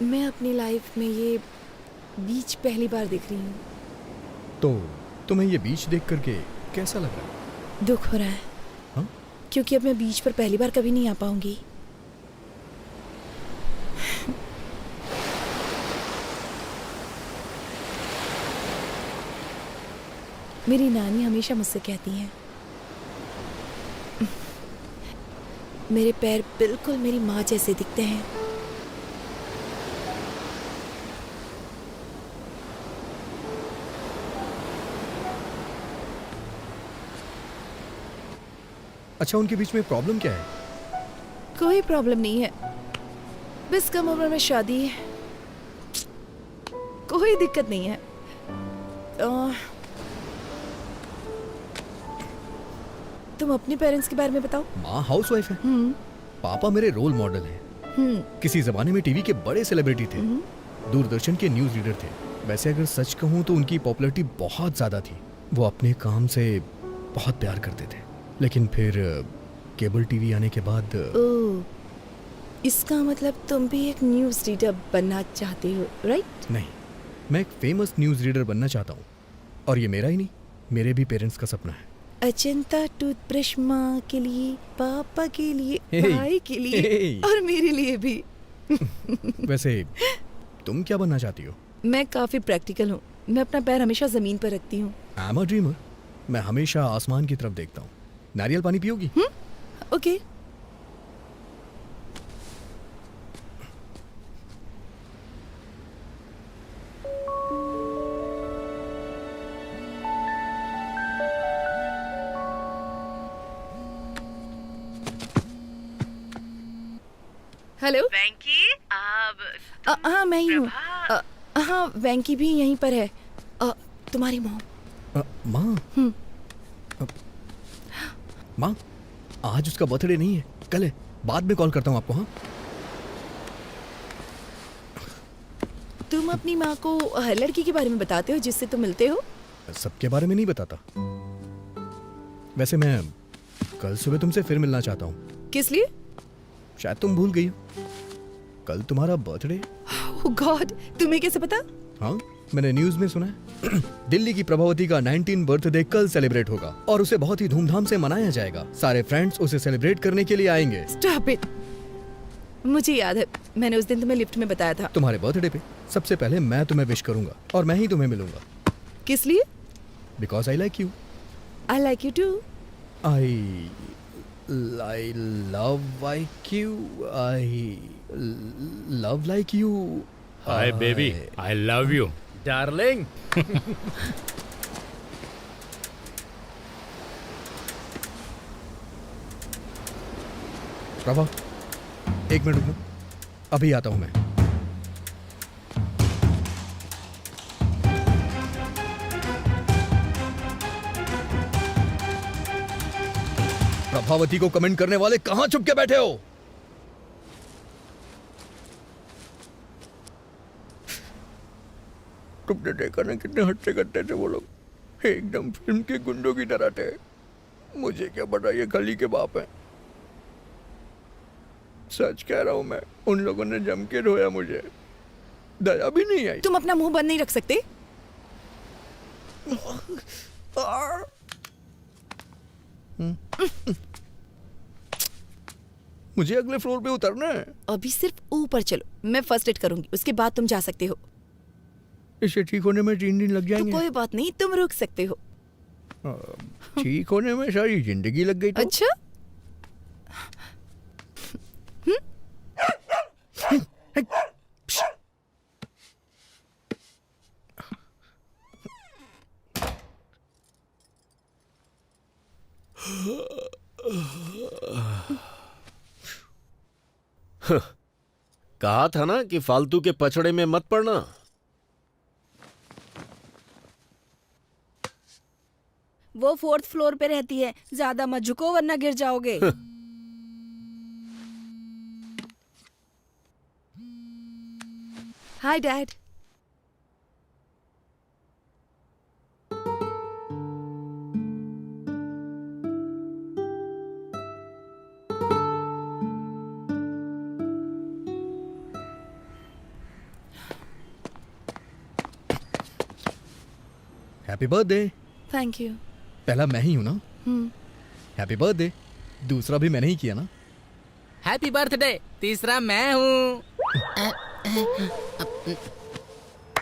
मैं अपनी लाइफ में ये बीच पहली बार देख रही हूँ। तो तुम्हें ये बीच देख करके कैसा लग रहा है? दुख हो रहा है। हाँ? क्योंकि अब मैं बीच पर पहली बार कभी नहीं आ पाऊंगी। मेरी नानी हमेशा मुझसे कहती हैं मेरे पैर बिल्कुल मेरी माँ जैसे दिखते हैं। अच्छा, उनके बीच में प्रॉब्लम क्या है? कोई प्रॉब्लम नहीं है, बस कम उम्र में शादी है, कोई दिक्कत नहीं है। तुम अपने पेरेंट्स के बारे में बताओ। माँ हाउसवाइफ है, पापा मेरे रोल मॉडल हैं। किसी जमाने में टीवी के बड़े सेलिब्रिटी थे, दूरदर्शन के न्यूज रीडर थे। वैसे अगर सच कहूँ तो उनकी पॉपुलैरिटी बहुत ज्यादा थी। वो अपने काम से बहुत प्यार करते थे, लेकिन फिर केबल टीवी आने के बाद इसका मतलब तुम भी एक न्यूज रीडर बनना चाहते हो, राइट? नहीं, मैं एक फेमस न्यूज रीडर बनना चाहता हूँ, और ये मेरा ही नहीं, मेरे भी पेरेंट्स का सपना है। अजंता टूथब्रश माँ के लिए, पापा के लिए, Hey, भाई के लिए hey. और मेरे लिए भी। वैसे तुम क्या बनना चाहती हो? मैं काफी प्रैक्टिकल हूँ, मैं अपना पैर हमेशा जमीन पर रखती हूँ। आई एम अ ड्रीमर, मैं हमेशा आसमान की तरफ देखता हूँ। नारियल पानी पियोगी? ओके। हेलो वेंकी, हाँ मैं ही हूँ। हाँ वेंकी भी यहीं पर है। तुम्हारी मॉम। माँ, माँ आज उसका बर्थडे नहीं है, कल है। बाद में कॉल करता हूँ आपको। हाँ, तुम अपनी माँ को हर लड़की के बारे में बताते हो जिससे तुम मिलते हो? सबके बारे में नहीं बताता। वैसे मैं कल सुबह तुमसे फिर मिलना चाहता हूँ। किस लिए? शायद तुम भूल गई हो, कल तुम्हारा बर्थडे। ओह गॉड, तुम्हें कैसे पता? हाँ, मैंने न्यूज में सुना है। दिल्ली की प्रभावती का 19 बर्थडे कल सेलिब्रेट होगा और उसे बहुत ही धूमधाम से मनाया जाएगा। सारे फ्रेंड्स उसे सेलिब्रेट करने के लिए आएंगे। Stop it. मुझे याद है, मैंने उस दिन तुम्हें लिफ्ट में बताया था। तुम्हारे बर्थडे पे सबसे पहले मैं तुम्हें विश करूंगा और मैं ही तुम्हें मिलूंगा। किस लिए? Because I like you. I like you too. I love like you. I love like you. Hi baby, I love you darling. Prabha, एक मिनट रुको, अभी आता हूं मैं। प्रभावती को कमेंट करने वाले कहां छुप के बैठे हो? तुमने देखा ना कितने हट्टे कट्टे थे वो लोग, एकदम फिल्म के गुंडों की तरह थे। मुझे क्या पता ये खली के बाप हैं। सच कह रहा हूं मैं, उन लोगों ने जम के रोया, मुझे दया भी नहीं आई। तुम अपना मुंह बंद नहीं रख सकते? मुझे अगले फ्लोर पे उतरना है। अभी सिर्फ ऊपर चलो, मैं फर्स्ट एड करूंगी, उसके बाद तुम जा सकते हो। इसे ठीक होने में 3 दिन लग तो जाएंगे। कोई बात नहीं, तुम रुक सकते हो। ठीक होने में सारी जिंदगी लग गई तो? अच्छा। कहा था ना कि फालतू के पचड़े में मत पड़ना। वो 4th फ्लोर पे रहती है, ज्यादा मत झुको वरना गिर जाओगे। Hi dad. Happy birthday. Thank you. पहला मैं ही हूं ना? Happy birthday. दूसरा भी मैंने ही किया ना? Happy birthday. तीसरा मैं हूँ।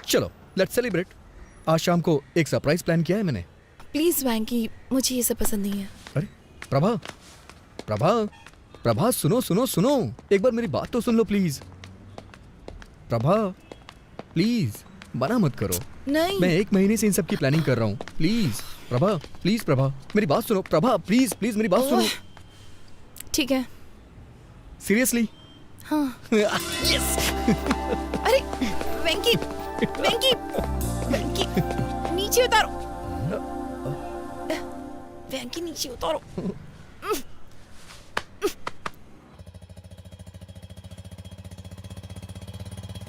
चलो लेट्स सेलिब्रेट। आज शाम को एक सरप्राइज प्लान किया है मैंने। प्लीज वैंकी, मुझे ये सब पसंद नहीं है। अरे प्रभा, प्रभा, प्रभा, सुनो सुनो सुनो, एक बार मेरी बात तो सुन लो प्लीज। प्रभा प्लीज, मना मत करो। नहीं, मैं 1 महीने से इन सब की प्लानिंग कर रहा हूँ। प्लीज प्रभा, प्लीज प्रभा, मेरी बात सुनो। प्रभा प्लीज प्लीज मेरी बात सुनो। ठीक है। सीरियसली? हाँ। यस। अरे वेंकी, वेंकी, वेंकी, नीचे उतारो। वेंकी नीचे उतारो।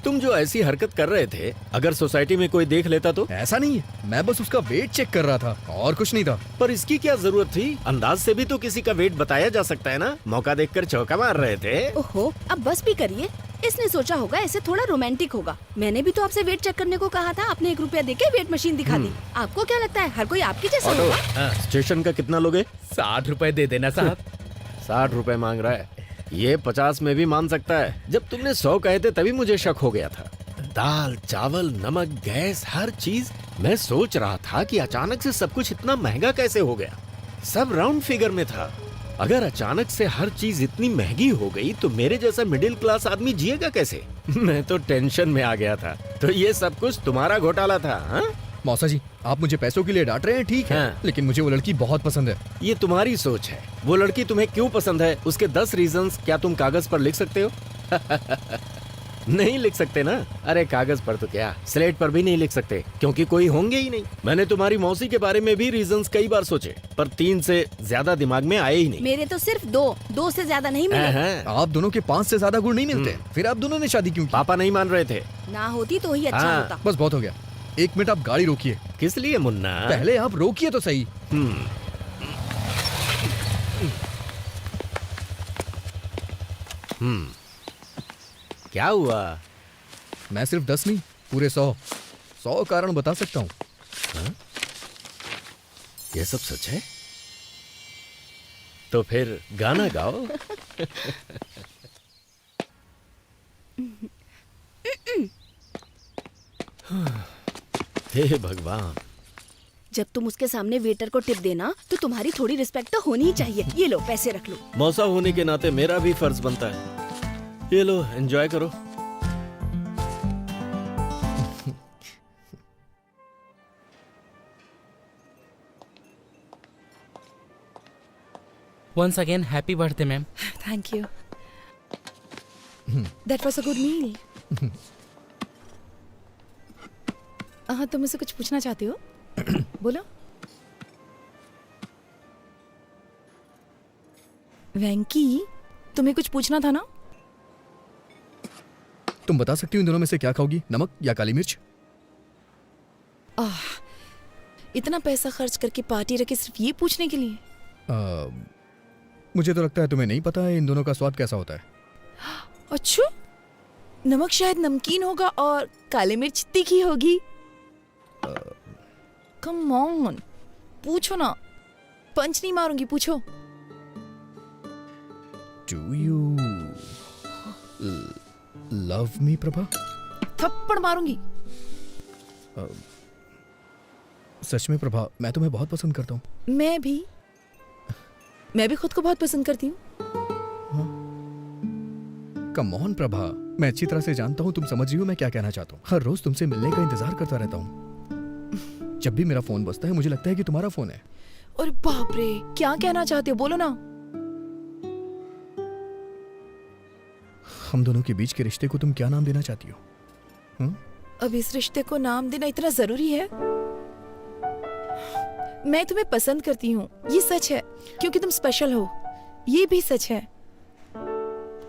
तुम जो ऐसी हरकत कर रहे थे, अगर सोसाइटी में कोई देख लेता तो? ऐसा नहीं है, मैं बस उसका वेट चेक कर रहा था और कुछ नहीं था। पर इसकी क्या जरूरत थी? अंदाज से भी तो किसी का वेट बताया जा सकता है ना। मौका देखकर चौका मार रहे थे। ओहो, अब बस भी करिए। इसने सोचा होगा ऐसे थोड़ा रोमांटिक होगा। मैंने भी तो आपसे वेट चेक करने को कहा था, आपने 1 रुपया देके वेट मशीन दिखा दी। आपको क्या लगता है हर कोई आपकी जैसा ऑटो, होगा? स्टेशन का कितना लोगे? 60 रुपए दे देना साहब। 60 रुपए मांग रहा है, ये 50 में भी मान सकता है। जब तुमने 100 कहे थे तभी मुझे शक हो गया था। दाल, चावल, नमक, गैस, हर चीज। मैं सोच रहा था कि अचानक से सब कुछ इतना महंगा कैसे हो गया। सब राउंड फिगर में था। अगर अचानक से हर चीज इतनी महंगी हो गई तो मेरे जैसा मिडिल क्लास आदमी जिएगा कैसे? मैं तो टेंशन में आ गया था। तो ये सब कुछ तुम्हारा घोटाला था? हाँ? मौसा जी, आप मुझे पैसों के लिए डांट रहे हैं, ठीक है, हाँ। लेकिन मुझे वो लड़की बहुत पसंद है। ये तुम्हारी सोच है। वो लड़की तुम्हें क्यों पसंद है, उसके 10 रीजंस क्या तुम कागज पर लिख सकते हो? नहीं लिख सकते ना। अरे कागज पर तो क्या, स्लेट पर भी नहीं लिख सकते, क्योंकि कोई होंगे ही नहीं। मैंने तुम्हारी मौसी के बारे में भी रीजंस कई बार सोचे, पर 3 से ज्यादा दिमाग में आए ही नहीं। मेरे तो सिर्फ 2 से ज्यादा नहीं मिले। आप दोनों के 5 से ज्यादा गुण नहीं मिलते, फिर आप दोनों ने शादी क्यों की? पापा नहीं मान रहे थे। ना होती तो ही अच्छा हाँ। होता। बस बहुत हो गया, 1 मिनट आप गाड़ी रोकिए। किस लिए मुन्ना? पहले आप रोकिए तो सही। क्या हुआ? मैं सिर्फ 10 नहीं, पूरे 100 कारण बता सकता हूँ। ये सब सच है? तो फिर गाना गाओ। हे भगवान। जब तुम उसके सामने वेटर को टिप देना तो तुम्हारी थोड़ी रिस्पेक्ट तो होनी ही चाहिए। ये लो पैसे रख लो। मौसा होने के नाते मेरा भी फर्ज बनता है। ये लो, एंजॉय करो। Once again, happy birthday, ma'am. Thank you. That was a good meal. हाँ, तुम मुझसे कुछ पूछना चाहते हो? बोलो। वेंकी, तुम्हें कुछ पूछना था ना? तुम बता सकती हो इन दोनों में से क्या खाओगी, नमक या काली मिर्च? इतना पैसा खर्च करके पार्टी रखे सिर्फ ये पूछने के लिए? मुझे तो लगता है तुम्हें नहीं पता है इन दोनों का स्वाद कैसा होता है। अच्छा, नमक शायद नमकीन होगा और काली मिर्च तीखी होगी। कम ऑन, पूछो ना। पंच नहीं मारूंगी, पूछो। Do you love me, Prabha? थप्पड़ मारूंगी। सच में प्रभा, मैं तुम्हें बहुत पसंद करता हूँ। मैं भी खुद को बहुत पसंद करती हूँ। कम ऑन प्रभा, मैं अच्छी तरह से जानता हूँ तुम समझ रही हो मैं क्या कहना चाहता हूँ। हर रोज तुमसे मिलने का इंतजार करता रहता हूँ। जब भी मेरा फोन बजता है मुझे लगता है कि तुम्हारा फोन है। और बाप रे, क्या कहना चाहते हो, बोलो ना। हम दोनों के बीच के रिश्ते को तुम क्या नाम देना चाहती हो? अब इस रिश्ते को नाम देना इतना जरूरी है? मैं तुम्हें पसंद करती हूँ, ये सच है, क्योंकि तुम स्पेशल हो, ये भी सच है।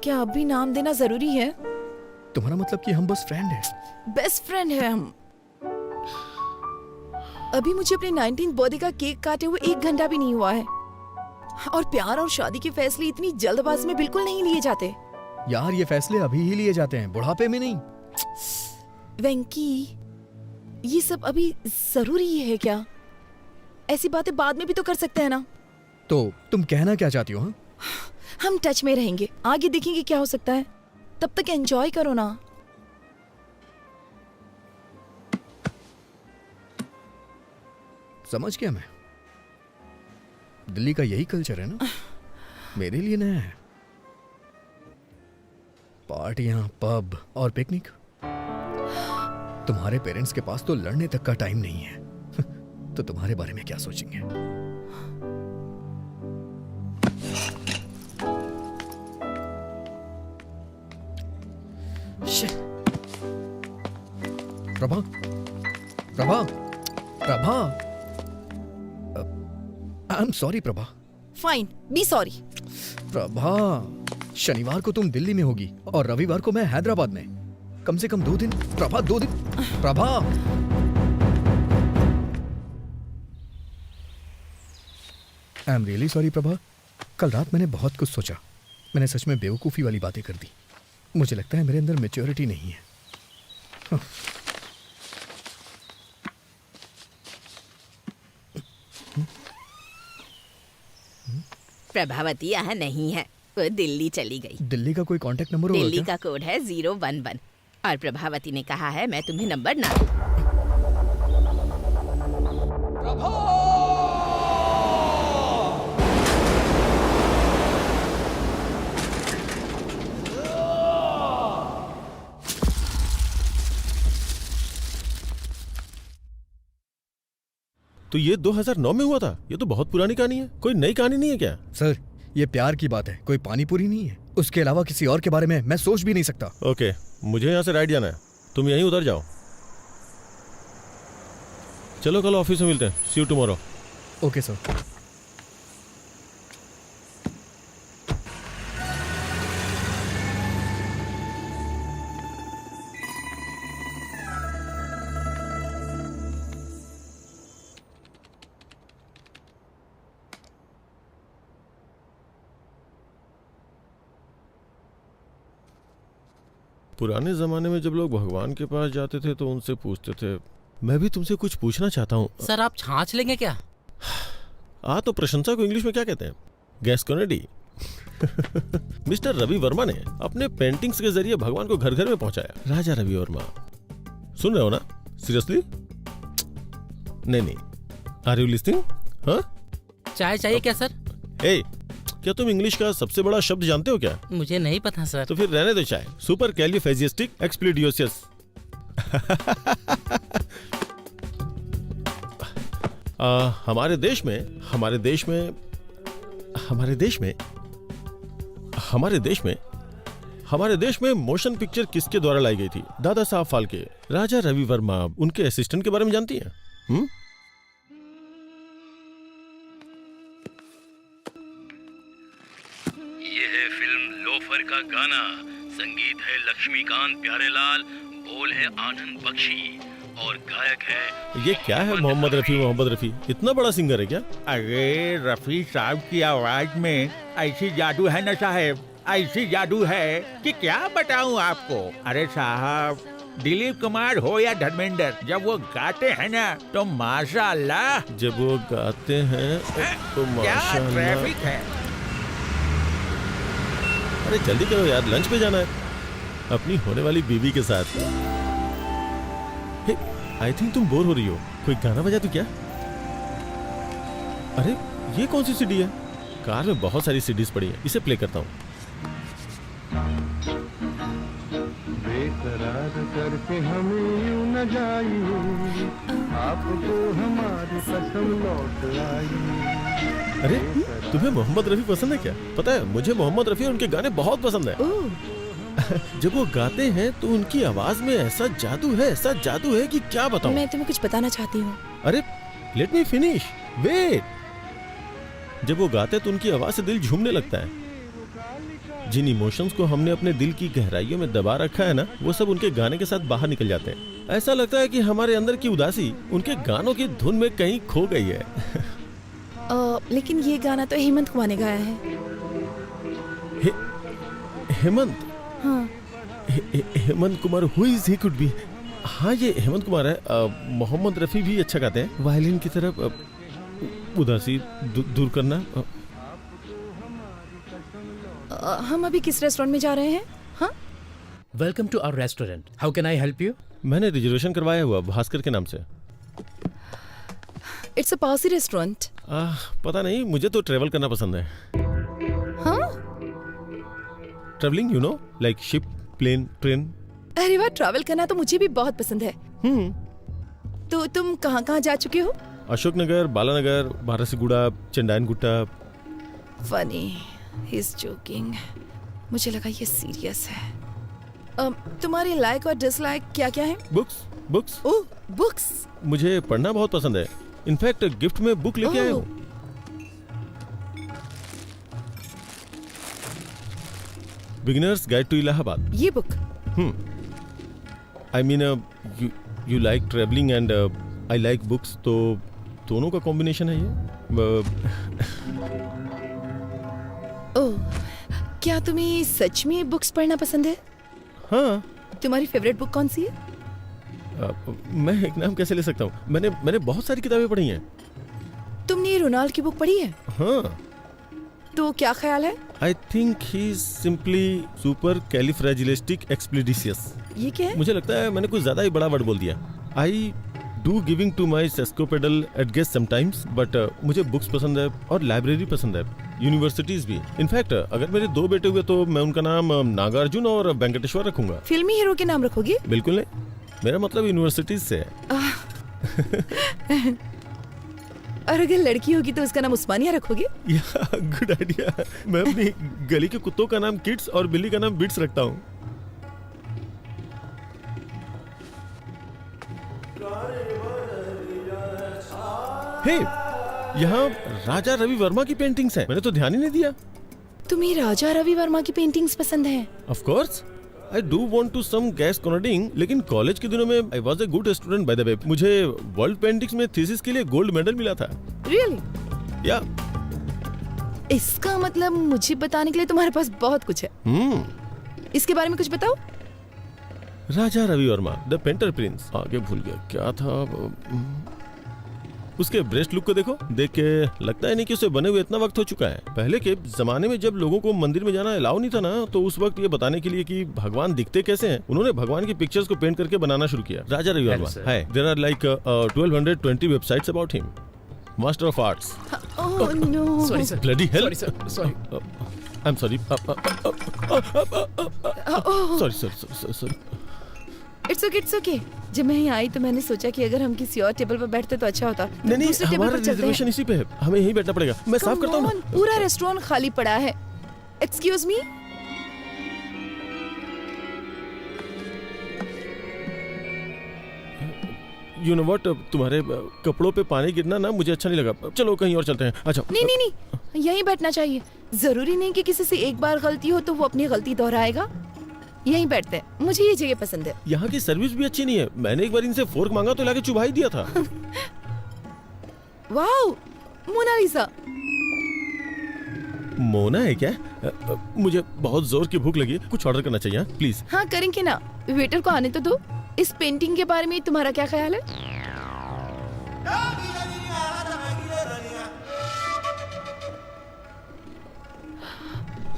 क्या अब भी नाम देना जरूरी है? तुम्हारा मतलब कि हम बस फ्रेंड हैं? बेस्ट फ्रेंड है हम। अभी मुझे अपने 19th बर्थडे का केक काटे हुए 1 घंटा भी नहीं हुआ है। और प्यार और शादी के फैसले इतनी जल्दबाजी में बिल्कुल नहीं लिए जाते। यार, ये फैसले अभी ही लिए जाते हैं, बुढ़ापे में नहीं। वेंकी, ये सब अभी जरूरी है क्या? ऐसी बातें बाद में भी तो कर सकते हैं ना। तो तुम कहना क्या चाहती हो? हाँ, हम टच में रहेंगे, आगे देखेंगे क्या हो सकता है। तब तक एंजॉय करो ना। समझ गया मैं। दिल्ली का यही कल्चर है ना, मेरे लिए नया है। पार्टियां, पब और पिकनिक। तुम्हारे पेरेंट्स के पास तो लड़ने तक का टाइम नहीं है। तो तुम्हारे बारे में क्या सोचेंगे? Prabha, Prabha, Prabha, I am sorry Prabha. Fine, be sorry. Prabha, शनिवार को तुम दिल्ली में होगी और रविवार को मैं हैदराबाद में। कम से कम 2 दिन। प्रभा, 2 दिन। Prabha, I am really sorry Prabha. कल रात मैंने बहुत कुछ सोचा। मैंने सच में बेवकूफ़ी वाली बातें कर दी। मुझे लगता है मेरे अंदर मैच्योरिटी नहीं है। प्रभावती यहाँ नहीं है, वो दिल्ली चली गई। दिल्ली का कोई कांटेक्ट नंबर होगा दिल्ली क्या? का कोड है 011 और प्रभावती ने कहा है मैं तुम्हें नंबर ना दूं। तो ये 2009 में हुआ था? ये तो बहुत पुरानी कहानी है। कोई नई कहानी नहीं है क्या? सर, ये प्यार की बात है, कोई पानी पूरी नहीं है। उसके अलावा किसी और के बारे में मैं सोच भी नहीं सकता। ओके, मुझे यहाँ से राइट जाना है, तुम यहीं उधर जाओ। चलो कल ऑफिस में मिलते हैं। सी यू टुमारो। Okay sir. पुराने जमाने में जब लोग भगवान के पास जाते थे तो उनसे पूछते थे। मैं भी तुमसे कुछ पूछना चाहता हूँ। सर आप छाछ लेंगे क्या? तो प्रशंसा को इंग्लिश में क्या कहते हैं? गैस्कोनेडी। मिस्टर रवि वर्मा ने अपने पेंटिंग्स के जरिए भगवान को घर घर में पहुंचाया। राजा रवि वर्मा, सुन रहे हो ना? सीरियसली? नहीं। Are you listening? हाँ? चाय चाहिए क्या सर? ए, क्या तुम इंग्लिश का सबसे बड़ा शब्द जानते हो क्या? मुझे नहीं पता सर। तो फिर रहने दो चाय। सुपर कैलिफेजिस्टिक एक्सप्लिडियोसियस। हमारे देश में मोशन पिक्चर किसके द्वारा लाई गई थी? दादा साहब फाल्के। राजा रवि वर्मा, उनके असिस्टेंट के बारे में जानती हैं? ये है फिल्म लोफर का गाना। संगीत है लक्ष्मीकांत प्यारेलाल, बोल है आनंद बख्शी और गायक है ये क्या है? मोहम्मद रफी इतना बड़ा सिंगर है क्या? अरे रफी साहब की आवाज में ऐसी जादू है ना साहब, ऐसी जादू है कि क्या बताऊं आपको। अरे साहब, दिलीप कुमार हो या धर्मेंद्र, जब वो गाते हैं ना तो माशाअल्लाह। जब वो गाते हैं तो क्या माशाअल्लाह। ट्रैफिक है। अरे जल्दी करो यार, लंच पे जाना है अपनी होने वाली बीवी के साथ। आई थिंक तुम बोर हो रही हो, कोई गाना बजा दो क्या? अरे ये कौन सी सीडी है? कार में बहुत सारी सीडीज पड़ी है, इसे प्ले करता हूँ। बेकरार करके हमें यूं न जाइए, आपको हमारी कसम लौट आई। अरे तुम्हें मोहम्मद रफी पसंद है क्या? पता है मुझे मोहम्मद रफी और उनके गाने बहुत पसंद है। जब वो गाते हैं तो उनकी आवाज में ऐसा जादू है कि क्या बताऊं। मैं तुम्हें कुछ बताना चाहती हूँ। अरे लेट मी फिनिश, वेट। जब वो गाते हैं तो उनकी आवाज से दिल झूमने लगता है। जिन इमोशंस को हमने अपने दिल की गहराइयों में दबा रखा है ना, वो सब उनके गाने के साथ बाहर निकल जाते हैं। ऐसा लगता है कि हमारे अंदर की उदासी उनके गानों की धुन में कहीं खो गई है। लेकिन ये गाना तो हेमंत कुमार ने गाया है। हेमंत? हाँ। Hemant Kumar, who is he could be? हाँ ये हेमंत कुमार है। मोहम्मद रफी भी अच्छा गाते हैं। वायलिन की तरफ उदासी दूर करना। हम अभी किस रेस्टोरेंट में जा रहे हैं? हाँ? Welcome to our restaurant, how can I help you? मैंने रिजर्वेशन करवाया हुआ भास्कर के नाम से। It's a posh restaurant. पता नहीं, मुझे तो ट्रेवल करना पसंद है। हाँ? Travelling, you know, like ship, plane, train. अरे वाह, ट्रैवल करना तो मुझे भी बहुत पसंद है। तो तुम कहाँ कहाँ जा चुके हो? Ashoknagar, Balanagar, Barasiguda, Chandrayangutta. Funny, he is joking. मुझे लगा ये सीरियस है। तुम्हारी लाइक और डिसलाइक क्या क्या है? बुक्स। ओह, बुक्स। मुझे पढ़ना बहुत पसंद है। इनफैक्ट गिफ्ट में बुक लेके आया हूँ। Beginners guide to Allahabad. ये book? I mean you like travelling and I like books, तो दोनों का कॉम्बिनेशन है ये। ओह, क्या तुम्हें सच में बुक्स पढ़ना पसंद है? हाँ। तुम्हारी फेवरेट बुक कौन सी है? मैं एक नाम कैसे ले सकता हूँ? मैंने बहुत सारी किताबें पढ़ी हैं। तुमने रोनाल्ड की बुक पढ़ी है? हाँ। तो क्या ख्याल है? I think he is simply supercalifragilisticexpialidocious. ये क्या है? मुझे लगता है मैंने कुछ ज्यादा ही बड़ा वर्ड बोल दिया। I do giving to my sesquipedal at guest sometimes, but मुझे बुक्स पसंद है और लाइब्रेरी पसंद है, यूनिवर्सिटीज भी। इनफैक्ट अगर मेरे 2 बेटे हुए तो मैं उनका नाम नागार्जुन और वेंकटेश्वर रखूंगा। फिल्मी हीरो के नाम रखोगे? बिल्कुल नहीं, मेरा मतलब यूनिवर्सिटीज से है। और अगर लड़की होगी तो उसका नाम उस्मानिया रखोगे? Good idea. मैं अपनी गली के कुत्तों का नाम किड्स और बिल्ली का नाम बिट्स रखता हूँ। हे, यहाँ राजा रवि वर्मा की पेंटिंग्स हैं। मैंने तो ध्यान ही नहीं दिया। तुम्हें राजा रवि वर्मा की पेंटिंग्स पसंद हैं? Of course, I do want to some gas conding, लेकिन कॉलेज के दिनों में I was a good student by the way. मुझे वर्ल्ड पेंटिंग्स में थीसिस के लिए गोल्ड मेडल मिला था। रियली? या। इसका मतलब मुझे बताने के लिए तुम्हारे पास बहुत कुछ है। इसके बारे में कुछ बताओ। Raja Ravi Varma, the painter prince. आगे भूल गया क्या था। उसके ब्रेस्ट लुक को देखो, देख के लगता है नहीं कि उसे बने हुए इतना वक्त हो चुका है। पहले के जमाने में जब लोगों को मंदिर में जाना अलाउ नहीं था ना, तो उस वक्त ये बताने के लिए कि भगवान दिखते कैसे हैं, उन्होंने भगवान की पिक्चर्स को पेंट करके बनाना शुरू किया। राजा रवि वर्मा है। There are like 1220 websites about him. Master of arts. Oh no, sorry sir, bloody hell. Sorry sir, sorry. I am sorry. Sorry. It's okay, it's okay. जब मैं यहाँ आई तो मैंने सोचा कि अगर हम किसी और टेबल पर बैठते तो अच्छा होता। नहीं, दूसरे टेबल हमारा पर चलते रिजर्वेशन हैं। इसी पे है, हमें यहीं बैठना पड़ेगा। मैं साफ करता हूँ ना। पूरा रेस्टोरेंट खाली पड़ा है। Excuse me. You know what, तुम्हारे कपड़ों पे पानी गिरना ना मुझे अच्छा नहीं लगा। चलो कहीं और चलते हैं। अच्छा। नहीं, यहीं बैठना चाहिए। जरूरी नहीं कि किसी से एक बार गलती हो तो वो अपनी गलती दोहराएगा। यहीं बैठते हैं, मुझे ये जगह पसंद है। यहाँ की सर्विस भी अच्छी नहीं है। मैंने एक बार इनसे फोर्क मांगा तो लाके चुभा ही दिया था। Wow, Mona Lisa. मोना है क्या? मुझे बहुत जोर की भूख लगी है, कुछ ऑर्डर करना चाहिए प्लीज। हाँ, करेंगे ना। वेटर को आने तो दो। इस पेंटिंग के बारे में तुम्हारा क्या ख्याल है?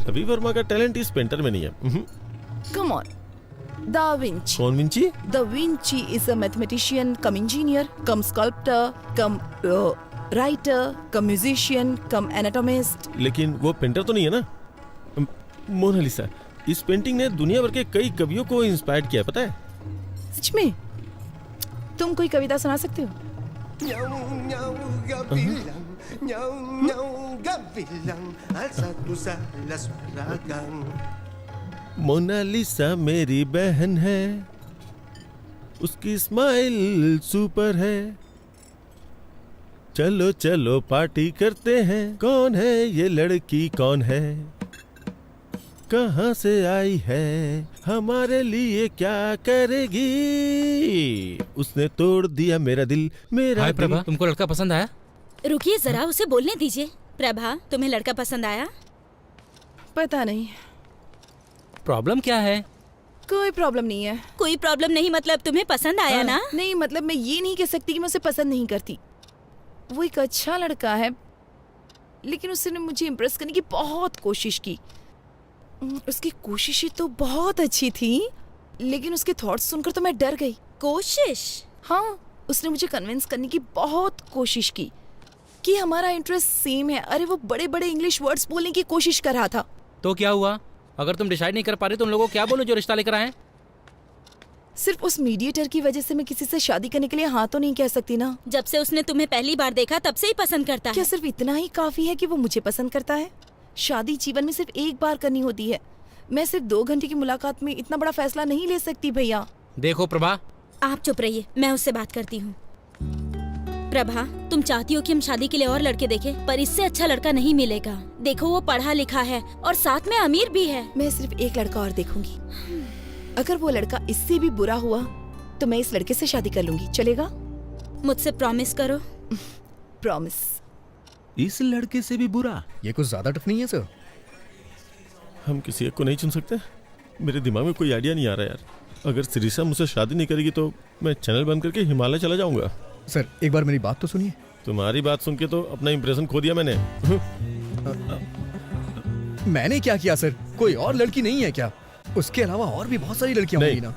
रवि वर्मा का टैलेंट इस पेंटर में नहीं है। Come on. Da Vinci. कौन Vinci? Da Vinci is a mathematician cum engineer cum sculptor cum writer cum musician cum anatomist. लेकिन वो पेंटर तो नहीं है ना। मोनालिसा, इस पेंटिंग ने दुनिया भर के कई कवियों को इंस्पायर किया, पता है? सच में? तुम कोई कविता सुना सकते हो? मोनालिसा मेरी बहन है, उसकी स्माइल सुपर है। चलो चलो पार्टी करते हैं। कौन है ये लड़की, कौन है, कहाँ से आई है, हमारे लिए क्या करेगी? उसने तोड़ दिया मेरा दिल, मेरा हाय दिल। प्रभा, तुमको लड़का पसंद आया? रुकिए जरा, उसे बोलने दीजिए। प्रभा, तुम्हें लड़का पसंद आया? पता नहीं। प्रॉब्लम क्या है? कोई प्रॉब्लम नहीं है। कोई प्रॉब्लम नहीं मतलब तुम्हें पसंद आया ना? नहीं, मतलब मैं ये नहीं कह सकती कि मैं उसे पसंद नहीं करती। वो एक अच्छा लड़का है, लेकिन उसने मुझे इम्प्रेस करने की बहुत कोशिश की। उसकी कोशिशें तो बहुत अच्छी थी, लेकिन उसके थॉट्स सुनकर तो मैं डर गई। कोशिश? हाँ, उसने मुझे कन्विंस करने की बहुत कोशिश की कि हमारा इंटरेस्ट सेम है। अरे वो बड़े बड़े इंग्लिश वर्ड्स बोलने की कोशिश कर रहा था। तो क्या हुआ? अगर तुम डिसाइड नहीं कर पा रहे तो उन लोगों को क्या बोलो जो रिश्ता लेकर आए? सिर्फ उस मीडिएटर की वजह से मैं किसी से शादी करने के लिए हाँ तो नहीं कह सकती ना। जब से उसने तुम्हें पहली बार देखा तब से ही पसंद करता क्या है। सिर्फ इतना ही काफी है कि वो मुझे पसंद करता है? शादी जीवन में सिर्फ एक बार करनी होती है। मैं सिर्फ 2 घंटे की मुलाकात में इतना बड़ा फैसला नहीं ले सकती भैया। देखो प्रभा, आप चुप रहिए, मैं उससे बात करती हूँ। प्रभा, तुम चाहती हो कि हम शादी के लिए और लड़के देखें, पर इससे अच्छा लड़का नहीं मिलेगा। देखो वो पढ़ा लिखा है और साथ में अमीर भी है। मैं सिर्फ एक लड़का और देखूंगी। अगर वो लड़का इससे भी बुरा हुआ तो मैं इस लड़के से शादी कर लूंगी। चलेगा? मुझसे प्रॉमिस करो। प्रॉमिस। इस लड़के से भी बुरा? ये कुछ ज्यादा टफ नहीं है सर? हम किसी एक को नहीं चुन सकते? मेरे दिमाग में कोई आइडिया नहीं आ रहा यार। अगर सिरिसा मुझसे शादी नहीं करेगी तो मैं चैनल बंद करके हिमालय चला जाऊंगा। सर एक बार मेरी बात तो सुनिए। तुम्हारी बात सुन के तो अपना इंप्रेशन खो दिया मैंने। मैंने क्या किया सर? कोई और लड़की नहीं है क्या? उसके अलावा और भी बहुत सारी लड़कियां होंगी ना।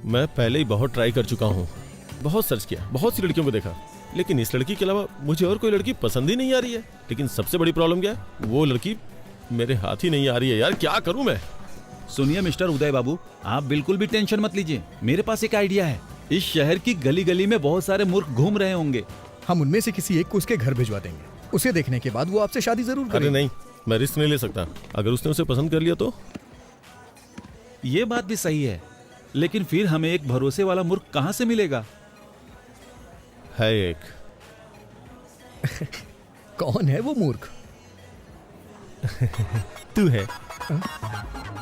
मैं पहले ही बहुत ट्राई कर चुका हूँ, बहुत सर्च किया, बहुत सी लड़कियों को देखा, लेकिन इस लड़की के अलावा मुझे और कोई लड़की पसंद ही नहीं आ रही है। लेकिन सबसे बड़ी प्रॉब्लम क्या है? वो लड़की मेरे हाथ ही नहीं आ रही है यार। क्या करूं मैं? सुनिए मिस्टर उदय बाबू, आप बिल्कुल भी टेंशन मत लीजिए। मेरे पास एक आइडिया है। इस शहर की गली गली में बहुत सारे मूर्ख घूम रहे होंगे। हम उनमें से किसी एक को उसके घर भिजवा देंगे। उसे देखने के बाद वो आपसे शादी जरूर करेगा। अरे नहीं, मैं रिस्क नहीं ले सकता। अगर उसने उसे पसंद कर लिया तो? ये बात भी सही है, लेकिन फिर हमें एक भरोसे वाला मूर्ख कहाँ से मिलेगा? है एक। कौन है वो मूर्ख? तू है,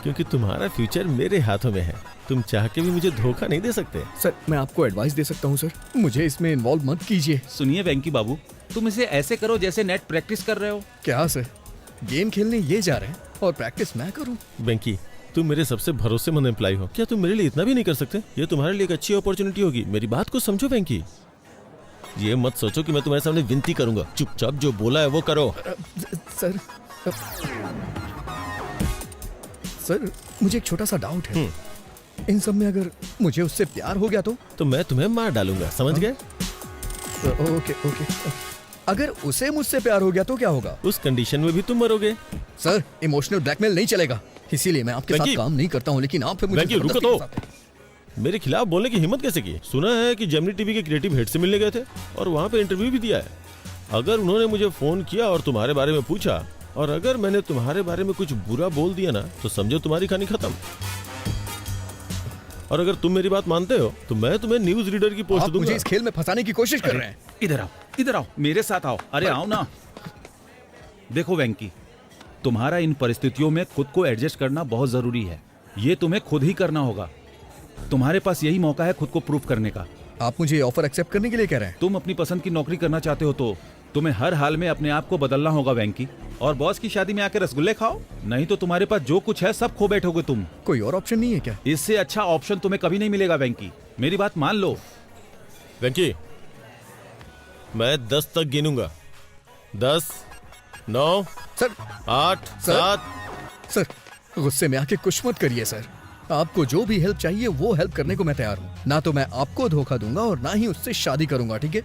क्योंकि तुम्हारा फ्यूचर मेरे हाथों में है। तुम चाह के भी मुझे धोखा नहीं दे सकते। सर मैं आपको एडवाइस दे सकता हूँ सर, मुझे इसमें इन्वॉल्व मत कीजिए। सुनिए वेंकी बाबू, तुम इसे ऐसे करो जैसे नेट प्रैक्टिस कर रहे हो। क्या सर? गेम खेलने ये जा रहे हैं और प्रैक्टिस मैं करूँ? बेंकी, तुम मेरे सबसे भरोसेमंद एम्प्लॉय हो, क्या तुम मेरे लिए इतना भी नहीं कर सकते? ये तुम्हारे लिए एक अच्छी अपॉर्चुनिटी होगी। मेरी बात को समझो बेंकी। ये मत सोचो कि मैं तुम्हारे सामने विनती करूंगा। चुपचाप जो बोला है वो करो। सर मुझे एक छोटा सा डाउट है। इन सब में अगर मुझे उससे प्यार हो गया तो मैं तुम्हें मार डालूंगा, समझ गए? Okay okay. अगर उसे मुझसे प्यार हो गया तो क्या होगा? उस कंडीशन में भी तुम मरोगे। सर इमोशनल ब्लैकमेल नहीं चलेगा, इसीलिए मैं आपके साथ काम नहीं करता हूँ। लेकिन आप फिर मुझे रुको तो। मेरे खिलाफ बोलने की हिम्मत कैसे की? सुना है कि जेमिनी टीवी के क्रिएटिव हेड से मिलने गए थे और वहाँ पे इंटरव्यू भी दिया है। अगर उन्होंने मुझे फोन किया और तुम्हारे बारे में पूछा, और अगर मैंने तुम्हारे बारे में कुछ बुरा बोल दिया ना, तो समझो तुम्हारी कहानी खत्म। और अगर तुम मेरी बात मानते हो तो मैं तुम्हें न्यूज रीडर की पोस्ट दूंगा। मुझे इस खेल में फंसाने की कोशिश कर रहे हैं। इधर आओ, मेरे साथ आओ। अरे आओ ना। देखो वेंकी, तुम्हारा इन परिस्थितियों में खुद को एडजस्ट करना बहुत जरूरी है। ये तुम्हें खुद ही करना होगा। तुम्हारे पास यही मौका है खुद को प्रूव करने का। आप मुझे ऑफर एक्सेप्ट करने के लिए कह रहे हैं? तुम अपनी पसंद की नौकरी करना चाहते हो तो तुम्हें हर हाल में अपने आप को बदलना होगा वेंकी। और बॉस की शादी में आकर रसगुल्ले खाओ, नहीं तो तुम्हारे पास जो कुछ है सब खो बैठोगे तुम। कोई और ऑप्शन नहीं है क्या? इससे अच्छा ऑप्शन तुम्हें कभी नहीं मिलेगा वेंकी, मेरी बात मान लो। वेंकी, मैं 10 तक गिनूंगा। 10, 9, सर 8, 7। सर गुस्से में आके कुछ मत करिए सर। आपको जो भी हेल्प चाहिए वो हेल्प करने को मैं तैयार हूँ। ना तो मैं आपको धोखा दूंगा और ना ही उससे शादी करूंगा, ठीक है?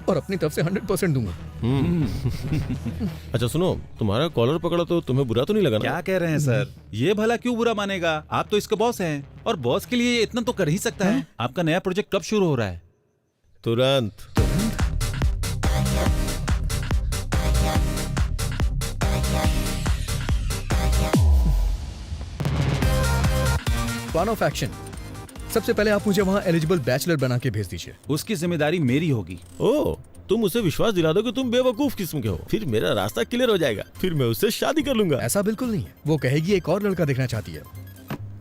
और अपनी तरफ से 100% दूंगा। अच्छा सुनो, तुम्हारा कॉलर पकड़ा तो तुम्हें बुरा तो नहीं लगा ना? क्या कह रहे हैं सर? ये भला क्यों बुरा मानेगा? आप तो इसके बॉस हैं और बॉस के लिए इतना तो कर ही सकता है। आपका नया प्रोजेक्ट कब शुरू हो रहा है? तुरंत। Plan of action. सबसे पहले आप मुझे वहाँ एलिजिबल बैचलर बना के भेज दीजिए। उसकी जिम्मेदारी मेरी होगी। ओह, तुम उसे विश्वास दिला दो कि तुम बेवकूफ किस्म के हो, फिर मेरा रास्ता क्लियर हो जाएगा, फिर मैं उससे शादी कर लूंगा। ऐसा बिल्कुल नहीं है। वो कहेगी एक और लड़का देखना चाहती है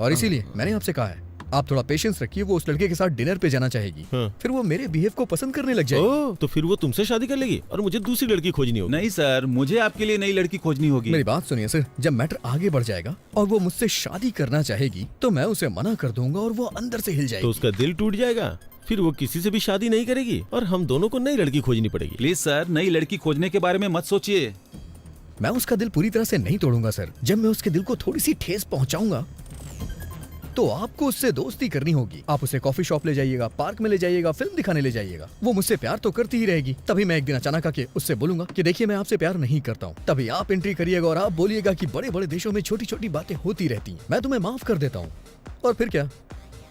और इसीलिए मैंने आपसे कहा है आप थोड़ा पेशेंस रखिए। वो उस लड़के के साथ डिनर पे जाना चाहेगी, फिर वो मेरे बिहेव को पसंद करने लग जाएगी। ओह, तो फिर वो तुमसे शादी कर लेगी और मुझे दूसरी लड़की खोजनी होगी। नहीं सर, मुझे आपके लिए नई लड़की खोजनी होगी। मेरी बात सुनिए सर, जब मैटर आगे बढ़ जाएगा और वो मुझसे शादी करना चाहेगी तो मैं उसे मना कर दूंगा और वो अंदर से हिल जाएगी। तो उसका दिल टूट जाएगा, फिर वो किसी से भी शादी नहीं करेगी और हम दोनों को नई लड़की खोजनी पड़ेगी। प्लीज सर, नई लड़की खोजने के बारे में मत सोचिए। मैं उसका दिल पूरी तरह से नहीं तोड़ूंगा सर। जब मैं उसके दिल को थोड़ी सी ठेस पहुंचाऊंगा तो आपको उससे दोस्ती करनी होगी। आप उसे कॉफी शॉप ले जाइएगा, पार्क में ले जाइएगा, फिल्म दिखाने ले जाइएगा। वो मुझसे प्यार तो करती ही रहेगी। तभी मैं एक दिन अचानक आके उससे बोलूंगा कि देखिए मैं आपसे प्यार नहीं करता हूँ। तभी आप एंट्री करिएगा और आप बोलिएगा कि बड़े बड़े देशों में छोटी छोटी बातें होती रहती हैं, मैं तुम्हें माफ कर देता हूँ। और फिर क्या,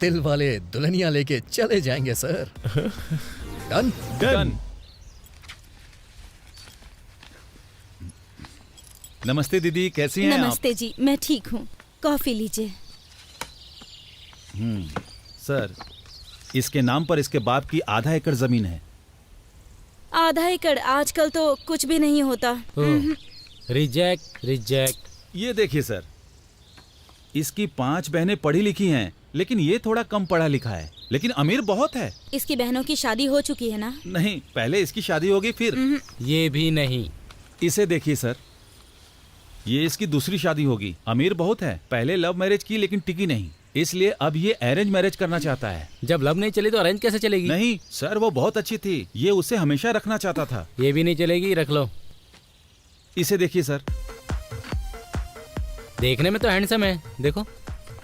दिल वाले दुल्हनिया लेके चले जाएंगे सर। Done done. नमस्ते दीदी, कैसी हैं नमस्ते जी, मैं ठीक हूँ। कॉफी लीजिए। सर, इसके नाम पर इसके बाप की आधा एकड़ जमीन है। आधा एकड़ आजकल तो कुछ भी नहीं होता। Reject reject. ये देखिए सर, इसकी 5 बहनें पढ़ी लिखी हैं, लेकिन ये थोड़ा कम पढ़ा लिखा है, लेकिन अमीर बहुत है। इसकी बहनों की शादी हो चुकी है ना? नहीं, पहले इसकी शादी होगी फिर। ये भी नहीं। इसे देखिए सर, ये इसकी दूसरी शादी होगी। अमीर बहुत है, पहले लव मैरिज की लेकिन टिकी नहीं, इसलिए अब ये अरेंज मैरिज करना चाहता है। जब लव नहीं चली तो अरेंज कैसे चलेगी? नहीं सर, वो बहुत अच्छी थी, ये उसे हमेशा रखना चाहता था। ये भी नहीं चलेगी, रख लो। इसे देखिए सर, देखने में तो हैंडसम है, देखो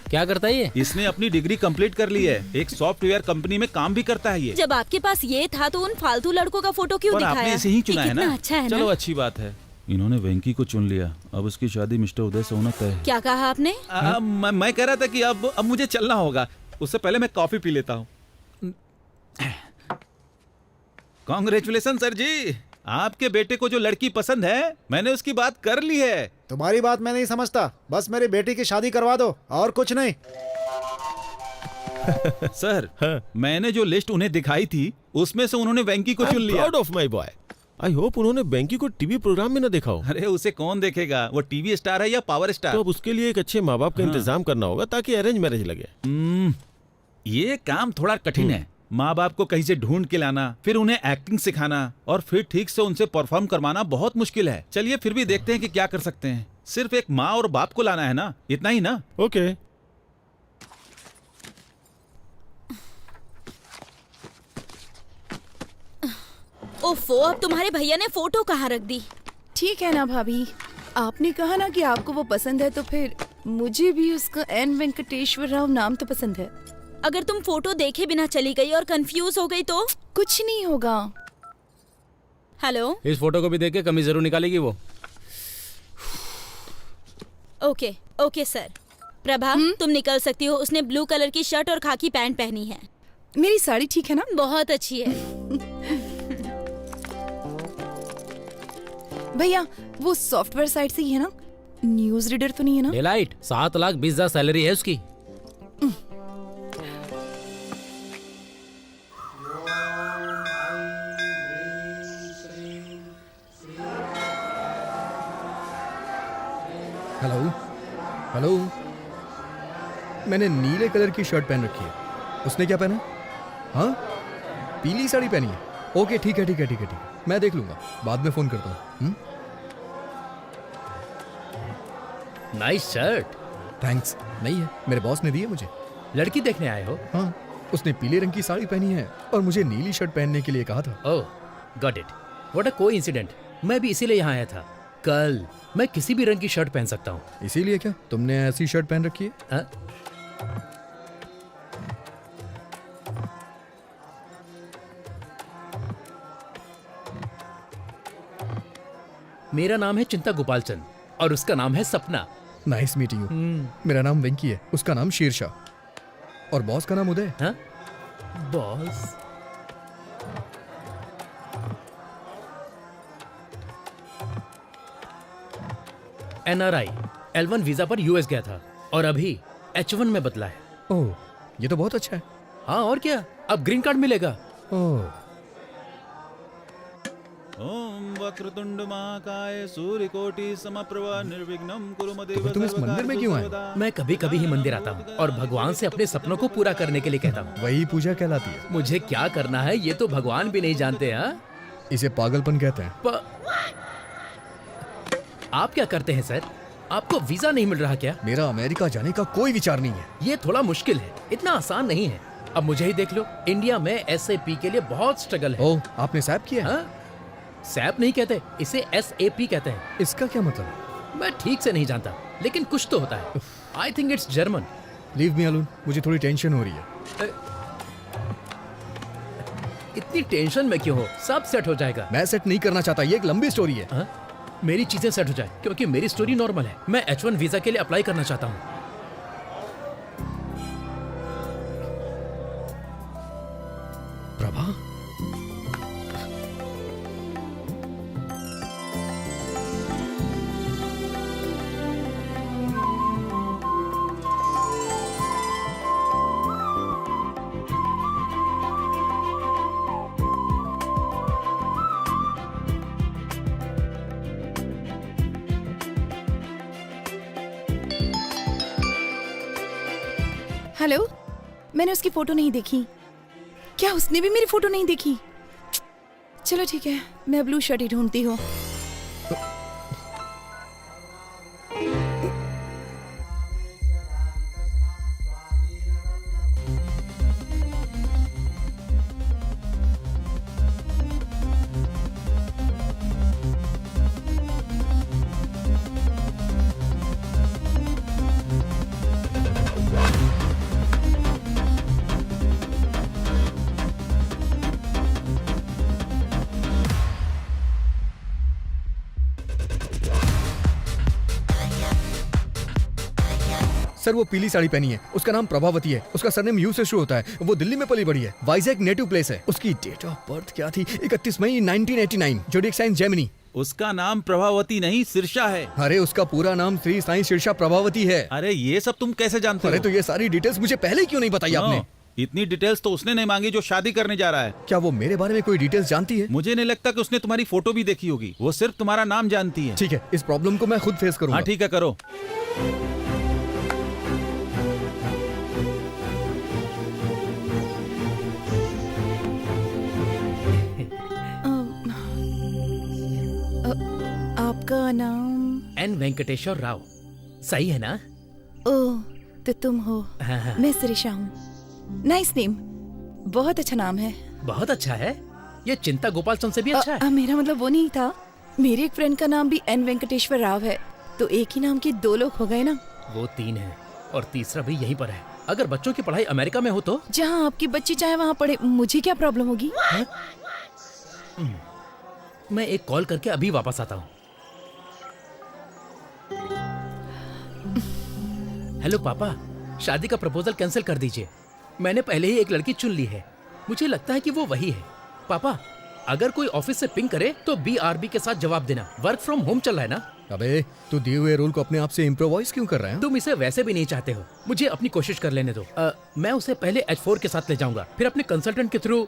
क्या करता है ये। इसने अपनी डिग्री कंप्लीट कर ली है, एक सॉफ्टवेयर कंपनी में काम भी करता है ये। जब आपके पास ये था तो उन फालतू लड़कों का फोटो क्यों पर दिखाया? आपने इसे ही चुना ये है कितना ना? अच्छा है चलो ना? अच्छी बात है, इन्होंने वेंकी को चुन लिया। अब उसकी शादी मिस्टर उदय से होना तय है। क्या कहा आपने? मैं कह रहा था कि अब मुझे चलना होगा, उससे पहले मैं कॉफी पी लेता हूँ। कांग्रेचुलेशन सर जी, आपके बेटे को जो लड़की पसंद है मैंने उसकी बात कर ली है। तुम्हारी बात मैं नहीं समझता, बस मेरी बेटी की शादी करवा दो और कुछ नहीं। सर, मैंने जो लिस्ट उन्हें दिखाई थी उसमें से उन्होंने वेंकी को चुन लिया। Proud of my boy. I hope उन्होंने वेंकी को टीवी प्रोग्राम में न देखा हो। अरे उसे कौन देखेगा, वो टीवी स्टार है या पावर स्टार। तो अब उसके लिए एक अच्छे माँ बाप का इंतजाम करना होगा ताकि अरेंज मैरिज लगे। ये काम थोड़ा कठिन है। माँ बाप को कहीं से ढूंढ के लाना, फिर उन्हें एक्टिंग सिखाना और फिर ठीक से उनसे परफॉर्म करवाना बहुत मुश्किल है। चलिए फिर भी देखते हैं कि क्या कर सकते हैं। सिर्फ एक माँ और बाप को लाना है ना, इतना ही ना? ओके। ओफो, अब तुम्हारे भैया ने फोटो कहाँ रख दी? ठीक है ना भाभी, आपने कहा ना कि आपको वो पसंद है, तो फिर मुझे भी उसका एन वेंकटेश्वर राव नाम तो पसंद है। अगर तुम फोटो देखे बिना चली गई और कंफ्यूज हो गई तो? कुछ नहीं होगा। हेलो, इस फोटो को भी देख के कमी जरूर निकालेगी वो। Okay okay sir. प्रभा, तुम निकल सकती हो। उसने ब्लू कलर की शर्ट और खाकी पैंट पहनी है। मेरी साड़ी ठीक है ना? बहुत अच्छी है। भैया, वो सॉफ्टवेयर साइट से ही है ना? न्यूज रीडर तो नहीं है ना? डेलाइट 7,20,000 सैलरी है उसकी। हेलो हेलो, मैंने नीले कलर की शर्ट पहन रखी है, उसने क्या पहना? हाँ, पीली साड़ी पहनी है। ओके ठीक है ठीक है ठीक है ठीक है, मैं देख लूंगा, बाद में फोन करता हूँ। Nice shirt. थैंक्स। नहीं है, मेरे बॉस ने दी है मुझे। लड़की देखने आए हो? हाँ, उसने पीले रंग की साड़ी पहनी है और मुझे नीली शर्ट पहनने के लिए कहा था। Oh, got it. What a coincident. मैं भी इसीलिए यहाँ आया था। कल मैं किसी भी रंग की शर्ट पहन सकता हूँ। इसीलिए क्या तुमने ऐसी शर्ट पहन रखी है? हाँ? मेरा नाम है चिंता गोपालचंद और उसका नाम है सपना। Nice meeting you. मेरा नाम वेंकी है, उसका नाम शेरशाह और बॉस का नाम उदय। हाँ? बॉस? NRI L1 वीजा पर यूएस गया था और अभी H1 में बदला है। ओह, ये तो बहुत अच्छा है। हाँ और क्या, अब ग्रीन कार्ड मिलेगा। ओह, ओम वक्रतुंड महाकाय सूर्यकोटि समप्रभा निर्विघ्नं कुरु मदेव तो तुम इस मंदिर में क्यों आए? मैं कभी कभी ही मंदिर आता हूँ और भगवान से अपने सपनों को पूरा करने के लिए कहता हूँ। वही पूजा कहलाती है। मुझे क्या करना है ये तो भगवान भी नहीं जानते। हाँ, इसे पागलपन कहते हैं। आप क्या करते हैं सर? आपको वीजा नहीं मिल रहा क्या? मेरा अमेरिका जाने का कोई विचार नहीं है। ये थोड़ा मुश्किल है, इतना आसान नहीं है। अब मुझे ही देख लो, इंडिया में SAP के लिए बहुत स्ट्रगल है। ओह, आपने सैप किया? हाँ? सैप नहीं कहते, इसे SAP कहते हैं। इसका क्या मतलब? मैं ठीक से नहीं जानता, लेकिन कुछ तो होता है। I think it's German. Leave me alone, मुझे थोड़ी टेंशन हो रही है। इतनी टेंशन में क्यों हो? सब सेट हो जाएगा। मैं सेट नहीं करना चाहता, ये एक लंबी स्टोरी है। हा? मेरी चीजें सेट हो जाए, क्योंकि मेरी स्टोरी नॉर्मल है। मैं H1 वीजा के लिए अप्लाई करना चाहता हूँ। प्रभा, हेलो, मैंने उसकी फोटो नहीं देखी। क्या उसने भी मेरी फोटो नहीं देखी? चलो ठीक है, मैं ब्लू शर्ट ही ढूंढती हूँ। सर वो पीली साड़ी पहनी है, उसका नाम प्रभावती है, उसका सरनेम यू से शुरू होता है, वो दिल्ली में पली बड़ी है, वाइजैक नेटिव प्लेस है। उसकी डेट ऑफ बर्थ क्या थी? 31 मई 1989, जोडिएक साइन जेमिनी। उसका नाम प्रभावती नहीं सिरसा है। अरे उसका पूरा नाम श्री साईं शीर्षा प्रभावती है। अरे ये सब तुम कैसे जानते हो? अरे तो ये सारी डिटेल्स मुझे पहले क्यों नहीं बताई आपने? इतनी डिटेल्स तो उसने नहीं मांगी जो शादी करने जा रहा है। क्या वो मेरे बारे में कोई डिटेल्स जानती है? मुझे नहीं लगता कि उसने तुम्हारी फोटो भी देखी होगी, वो सिर्फ तुम्हारा नाम जानती है। ठीक है, इस प्रॉब्लम को मैं खुद फेस करूंगा। हाँ ठीक है, करो। आपका नाम? एन वेंकटेश्वर राव। सही है ना? ओह, तो तुम हो। हाँ। मैं सिरिशा हूँ। नाइस नेम, बहुत अच्छा नाम है। बहुत अच्छा है, ये चिंता गोपाल चंद से भी अच्छा है। मेरा मतलब वो नहीं था, मेरे एक फ्रेंड का नाम भी एन वेंकटेश्वर राव है, तो एक ही नाम के दो लोग हो गए ना। वो 3 है और तीसरा भी यहीं पर है। अगर बच्चों की पढ़ाई अमेरिका में हो तो? जहाँ आपकी बच्ची चाहे वहाँ पढ़े, मुझे क्या प्रॉब्लम होगी? मैं एक कॉल करके अभी वापस आता हूँ। हेलो पापा, शादी का प्रपोजल कैंसिल कर दीजिए। मैंने पहले ही एक लड़की चुन ली है, मुझे लगता है कि वो वही है। पापा, अगर कोई ऑफिस से पिंग करे तो BRB के साथ जवाब देना। वर्क फ्रॉम होम चल रहा है ना? अबे तू दिए हुए रोल को अपने आप से इम्प्रोवाइज क्यों कर रहा है? तुम इसे वैसे भी नहीं चाहते हो, मुझे अपनी कोशिश कर लेने दो। मैं उसे पहले H4 के साथ ले जाऊंगा, फिर अपने कंसल्टेंट के थ्रू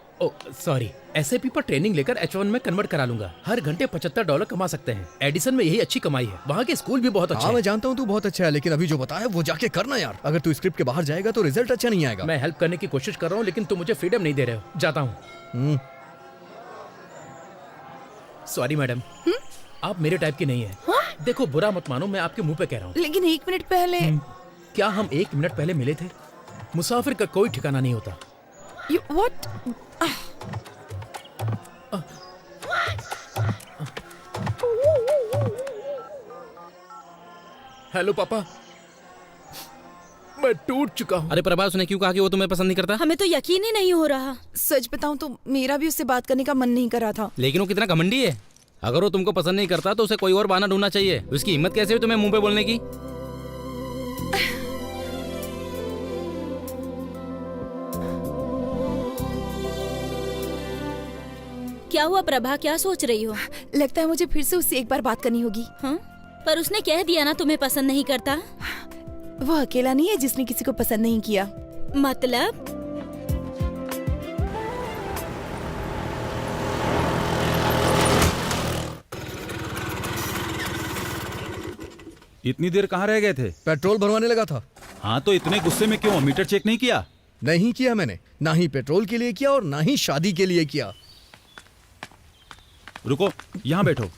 SAP पर ट्रेनिंग लेकर H1 में कन्वर्ट करा लूंगा। हर घंटे $75 कमा सकते हैं। एडिसन में यही अच्छी कमाई है, वहाँ के स्कूल भी बहुत अच्छे हैं। मैं जानता हूँ तू बहुत अच्छा है, लेकिन अभी जो बताया वो जाके करना यार। अगर तू स्क्रिप्ट के बाहर जाएगा तो रिजल्ट अच्छा नहीं आएगा। मैं हेल्प करने की कोशिश कर रहा हूँ, लेकिन तुम मुझे फ्रीडम नहीं दे रहे हो। जाता हूँ। सॉरी मैडम, आप मेरे टाइप की नहीं है। देखो बुरा मत मानो, मैं आपके मुंह पे कह रहा हूँ। लेकिन 1 मिनट पहले। क्या हम 1 मिनट पहले मिले थे? मुसाफिर का कोई ठिकाना नहीं होता। What? हेलो पापा, मैं टूट चुका हूँ। अरे प्रभा, उसने क्यों कहा कि वो तुम्हें पसंद नहीं करता? हमें तो यकीन ही नहीं हो रहा। सच बताऊं तो मेरा भी उससे बात करने का मन नहीं कर रहा था। लेकिन वो कितना घमंडी है। अगर वो तुमको पसंद नहीं करता तो उसे कोई और बहाना ढूंढना चाहिए। उसकी हिम्मत कैसे हुई तुम्हें मुंह पे बोलने की? क्या हुआ प्रभा, क्या सोच रही हो? लगता है मुझे फिर से उससे एक बार बात करनी होगी। हाँ? पर उसने कह दिया ना तुम्हें पसंद नहीं करता। वो अकेला नहीं है जिसने किसी को पसंद नहीं किया। मतलब? इतनी देर कहाँ रह गए थे? पेट्रोल भरवाने लगा था। हाँ तो इतने गुस्से में क्यों? मीटर चेक नहीं किया? नहीं किया मैंने, ना ही पेट्रोल के लिए किया और ना ही शादी के लिए किया। रुको, यहाँ बैठो।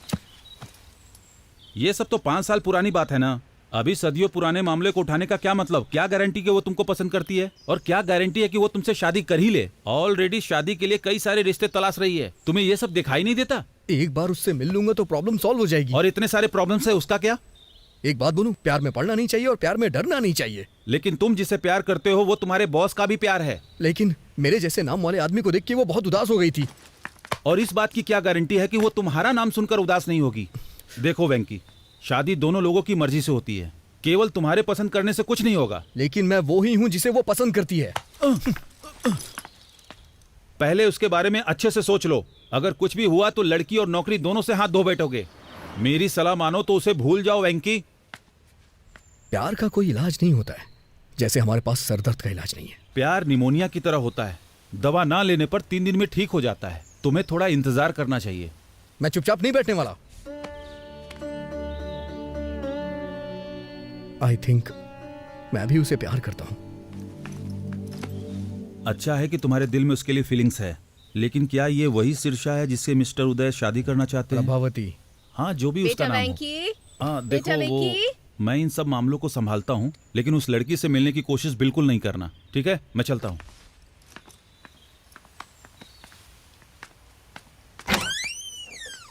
ये सब तो 5 साल पुरानी बात है ना। अभी सदियों पुराने मामले को उठाने का क्या मतलब? क्या गारंटी कि वो तुमको पसंद करती है? और क्या गारंटी है कि वो तुमसे शादी कर ही ले? ऑलरेडी शादी के लिए कई सारे रिश्ते तलाश रही है। तुम्हें ये सब दिखाई नहीं देता? एक बार उससे मिल लूंगा तो प्रॉब्लम सॉल्व हो जाएगी। और इतने सारे प्रॉब्लम्स है, उसका क्या? एक बात बोलूं, प्यार में पड़ना नहीं चाहिए और प्यार में डरना नहीं चाहिए। लेकिन तुम जिसे प्यार करते हो वो तुम्हारे बॉस का भी प्यार है। लेकिन मेरे जैसे नाम वाले आदमी को देख के वो बहुत उदास हो गई थी। और इस बात की क्या गारंटी है कि वो तुम्हारा नाम सुनकर उदास नहीं होगी? देखो वेंकी, शादी दोनों लोगों की मर्जी से होती है, केवल तुम्हारे पसंद करने से कुछ नहीं होगा। लेकिन मैं वो ही हूं जिसे वो पसंद करती है। पहले उसके बारे में अच्छे से सोच लो। अगर कुछ भी हुआ तो लड़की और नौकरी दोनों से हाथ धो बैठोगे। मेरी सलाह मानो तो उसे भूल जाओ वेंकी। प्यार का कोई इलाज नहीं होता है, जैसे हमारे पास सरदर्द का इलाज नहीं है। प्यार निमोनिया की तरह होता है, दवा ना लेने पर 3 दिन में ठीक हो जाता है। तुम्हें थोड़ा इंतजार करना चाहिए। मैं चुपचाप नहीं बैठने वाला। आई थिंक मैं भी उसे प्यार करता हूं। अच्छा है कि तुम्हारे दिल में उसके लिए फीलिंग्स है, लेकिन क्या ये वही शीर्षा है जिससे मिस्टर उदय शादी करना चाहते हैं? प्रभावती। हाँ, जो भी उसका नाम हो। हाँ देखो, वो मैं इन सब मामलों को संभालता हूँ, लेकिन उस लड़की से मिलने की कोशिश बिल्कुल नहीं करना, ठीक है? मैं चलता हूँ।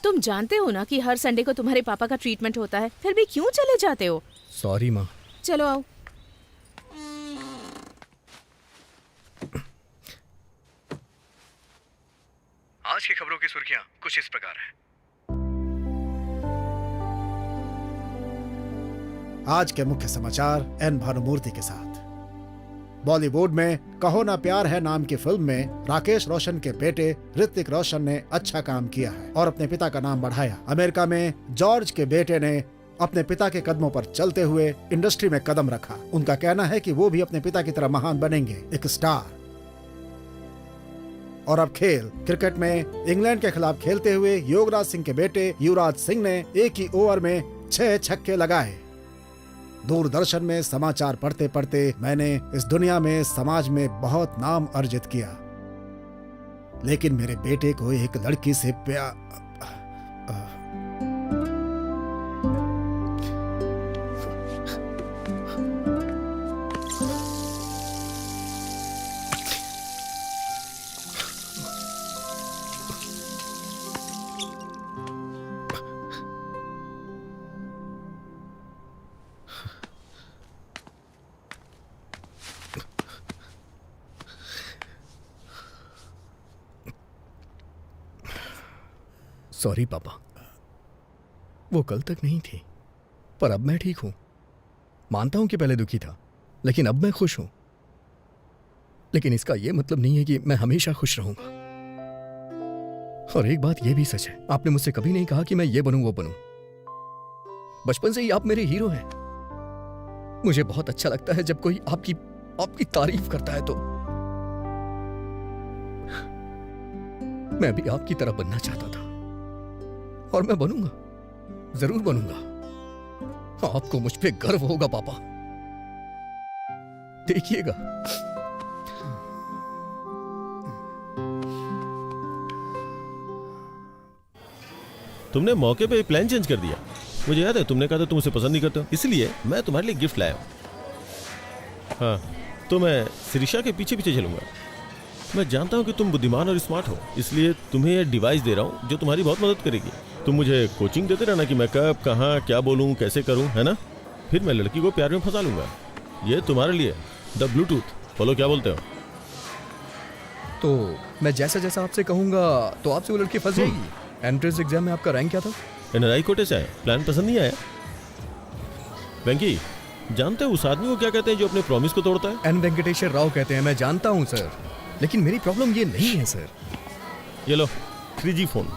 तुम जानते हो ना कि हर संडे को तुम्हारे पापा का ट्रीटमेंट होता है, फिर भी क्यों चले जाते हो? सॉरी माँ। चलो आओ। आज की खबरों की सुर्खियां कुछ इस प्रकार हैं। आज के मुख्य समाचार एन भानुमूर्ति के साथ। बॉलीवुड में कहो ना प्यार है नाम की फिल्म में राकेश रोशन के बेटे ऋतिक रोशन ने अच्छा काम किया है और अपने पिता का नाम बढ़ाया। अमेरिका में जॉर्ज के बेटे ने अपने पिता के कदमों पर चलते हुए इंडस्ट्री में कदम रखा। उनका कहना है कि वो भी अपने पिता की तरह महान बनेंगे, एक स्टार। और अब खेल। क्रिकेट में इंग्लैंड के खिलाफ खेलते हुए युवराज सिंह के बेटे युवराज सिंह ने एक ही ओवर में 6 छक्के लगाए। दूरदर्शन में समाचार पढ़ते पढ़ते मैंने इस दुनिया में, समाज में बहुत नाम अर्जित किया, लेकिन मेरे बेटे को एक लड़की से प्यार। सॉरी पापा, वो कल तक नहीं थी, पर अब मैं ठीक हूं। मानता हूं कि पहले दुखी था, लेकिन अब मैं खुश हूं। लेकिन इसका यह मतलब नहीं है कि मैं हमेशा खुश रहूंगा। और एक बात यह भी सच है, आपने मुझसे कभी नहीं कहा कि मैं ये बनूं वो बनूं। बचपन से ही आप मेरे हीरो हैं। मुझे बहुत अच्छा लगता है जब कोई आपकी तारीफ करता है। तो मैं भी आपकी तरह बनना चाहता था और मैं बनूंगा, जरूर बनूंगा। आपको मुझ पे गर्व होगा पापा, देखिएगा। तुमने मौके पे प्लान चेंज कर दिया। मुझे याद है तुमने कहा था तुम उसे पसंद नहीं करते हो, इसलिए मैं तुम्हारे लिए गिफ्ट लाया हूं। हाँ, तो मैं शिरीषा के पीछे पीछे चलूंगा। मैं जानता हूं कि तुम बुद्धिमान और स्मार्ट हो, इसलिए तुम्हें यह डिवाइस दे रहा हूं जो तुम्हारी बहुत मदद करेगी। तुम मुझे कोचिंग देते रहना कि मैं कब, कहाँ, क्या बोलूं, कैसे करूं, है ना? फिर मैं लड़की को प्यार में फंसा लूंगा। ये तुम्हारे लिए द ब्लूटूथ। बोलो क्या बोलते हो? तो मैं जैसा जैसा आपसे कहूंगा तो आपसे वो लड़की फंस जाएगी। एंट्रेंस एग्जाम में आपका रैंक क्या था? एनआरआई कोटे से आए। प्लान पसंद नहीं आया? वेंकी, जानते हो उस आदमी को क्या कहते हैं जो अपने प्रॉमिस को तोड़ता है? एन वेंकटेश्वर राव कहते हैं। मैं जानता हूं सर, लेकिन मेरी प्रॉब्लम ये नहीं है सर। ये लो 3G फोन।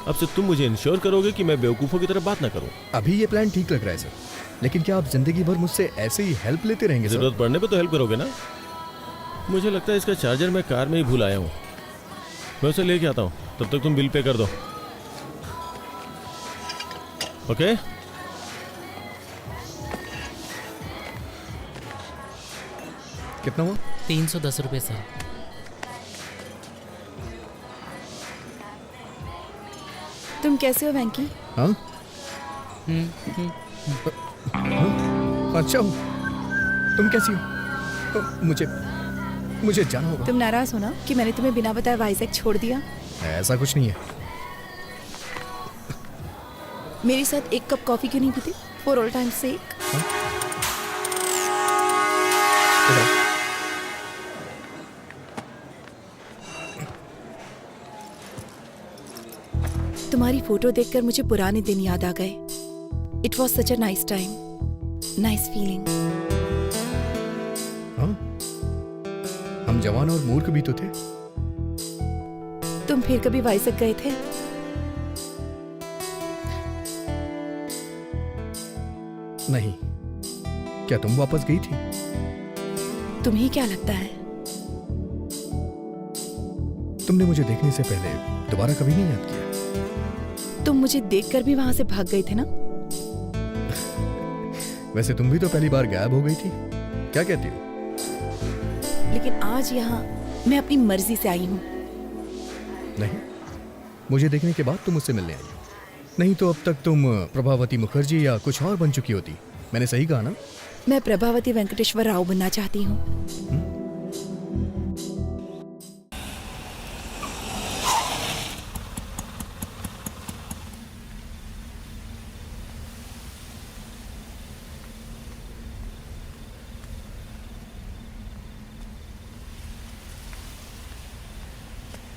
अब से तुम मुझे इंश्योर करोगे कि मैं बेवकूफों की तरह बात ना करूं। अभी ये प्लान ठीक लग रहा है सर, लेकिन क्या आप जिंदगी भर मुझसे ऐसे ही हेल्प लेते रहेंगे? जरूरत पड़ने पे तो हेल्प करोगे ना? मुझे लगता है इसका चार्जर मैं कार में ही भूल आया हूँ। मैं उसे लेके आता हूँ, तब तक तुम बिल पे कर दो। ओके? कितना हुआ? 310 रुपए सर। तुम कैसे हो वेंकी? हाँ? अच्छा हूँ। तुम कैसी हो? मुझे जाना होगा। तुम नाराज हो ना कि मैंने तुम्हें बिना बताए वाइजैक छोड़ दिया? ऐसा कुछ नहीं है। मेरे साथ एक कप कॉफी क्यों नहीं पीते? फॉर ऑल टाइम सेक। तुम्हारी फोटो देखकर मुझे पुराने दिन याद आ गए। It was such a nice time, nice feeling. हाँ, हम जवान और मूर्ख भी तो थे। तुम फिर कभी वाइजक गए थे? नहीं। क्या तुम वापस गई थी? तुम्हें क्या लगता है? तुमने मुझे देखने से पहले दोबारा कभी नहीं याद किया? तुम मुझे देखकर भी वहां से भाग गए थे ना? वैसे तुम भी तो पहली बार गायब हो गई थी। क्या कहती हो? लेकिन आज यहाँ मैं अपनी मर्जी से आई हूँ। नहीं, मुझे देखने के बाद तुम मुझसे मिलने आई हो। नहीं तो अब तक तुम प्रभावती मुखर्जी या कुछ और बन चुकी होती। मैंने सही कहा ना? मैं प्रभावती वेंकटेश्वर राव बनना चाहती हूँ।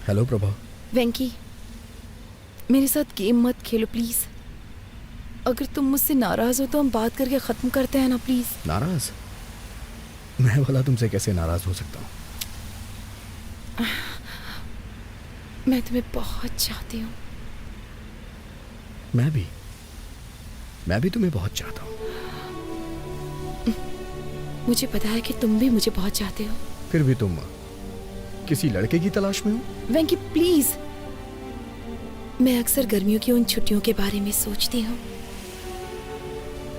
हेलो प्रभा। वेंकी, मेरे साथ गेम मत खेलो प्लीज। अगर तुम मुझसे नाराज हो तो हम बात करके खत्म करते हैं ना प्लीज। नाराज? मैं भला तुमसे कैसे नाराज हो सकता हूँ? मैं तुम्हें बहुत चाहती हूँ। मैं भी तुम्हें बहुत चाहता हूँ। मुझे पता है कि तुम भी मुझे बहुत चाहते हो। फिर भी तुम किसी लड़के की तलाश में हो? वेंकी प्लीज, मैं अक्सर गर्मियों की उन छुट्टियों के बारे में सोचती हूँ।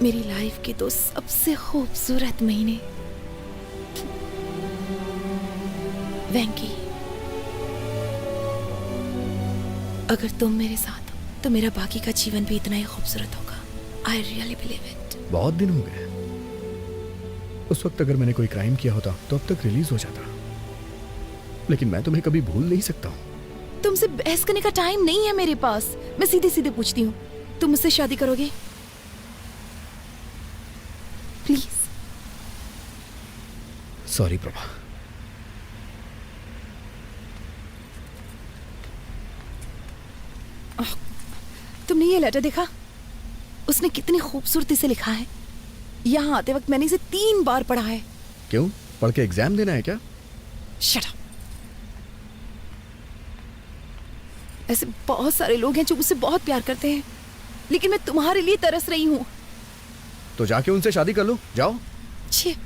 मेरी लाइफ के 2 सबसे खूबसूरत महीने। वेंकी, अगर तुम मेरे साथ हो तो मेरा बाकी का जीवन भी इतना ही खूबसूरत होगा। I really believe it. बहुत दिन हो गए। उस वक्त अगर मैंने कोई क्राइम किया होता तो अब तक रिलीज हो जाता, लेकिन मैं तुम्हें कभी भूल नहीं सकता हूँ। तुमसे बहस करने का टाइम नहीं है मेरे पास। मैं सीधे सीधे पूछती हूँ, तुम मुझसे शादी करोगे? प्लीज। सॉरी प्रभा। तुमने ये लेटर देखा? उसने कितनी खूबसूरती से लिखा है। यहाँ आते वक्त मैंने इसे 3 बार पढ़ा है। क्यों? पढ़ के एग्जाम देना है क्या? Shut up. ऐसे बहुत सारे लोग हैं जो मुझसे बहुत प्यार करते हैं, लेकिन मैं तुम्हारे लिए तरस रही हूँ। तो जाके उनसे शादी कर लो, जाओ। छी।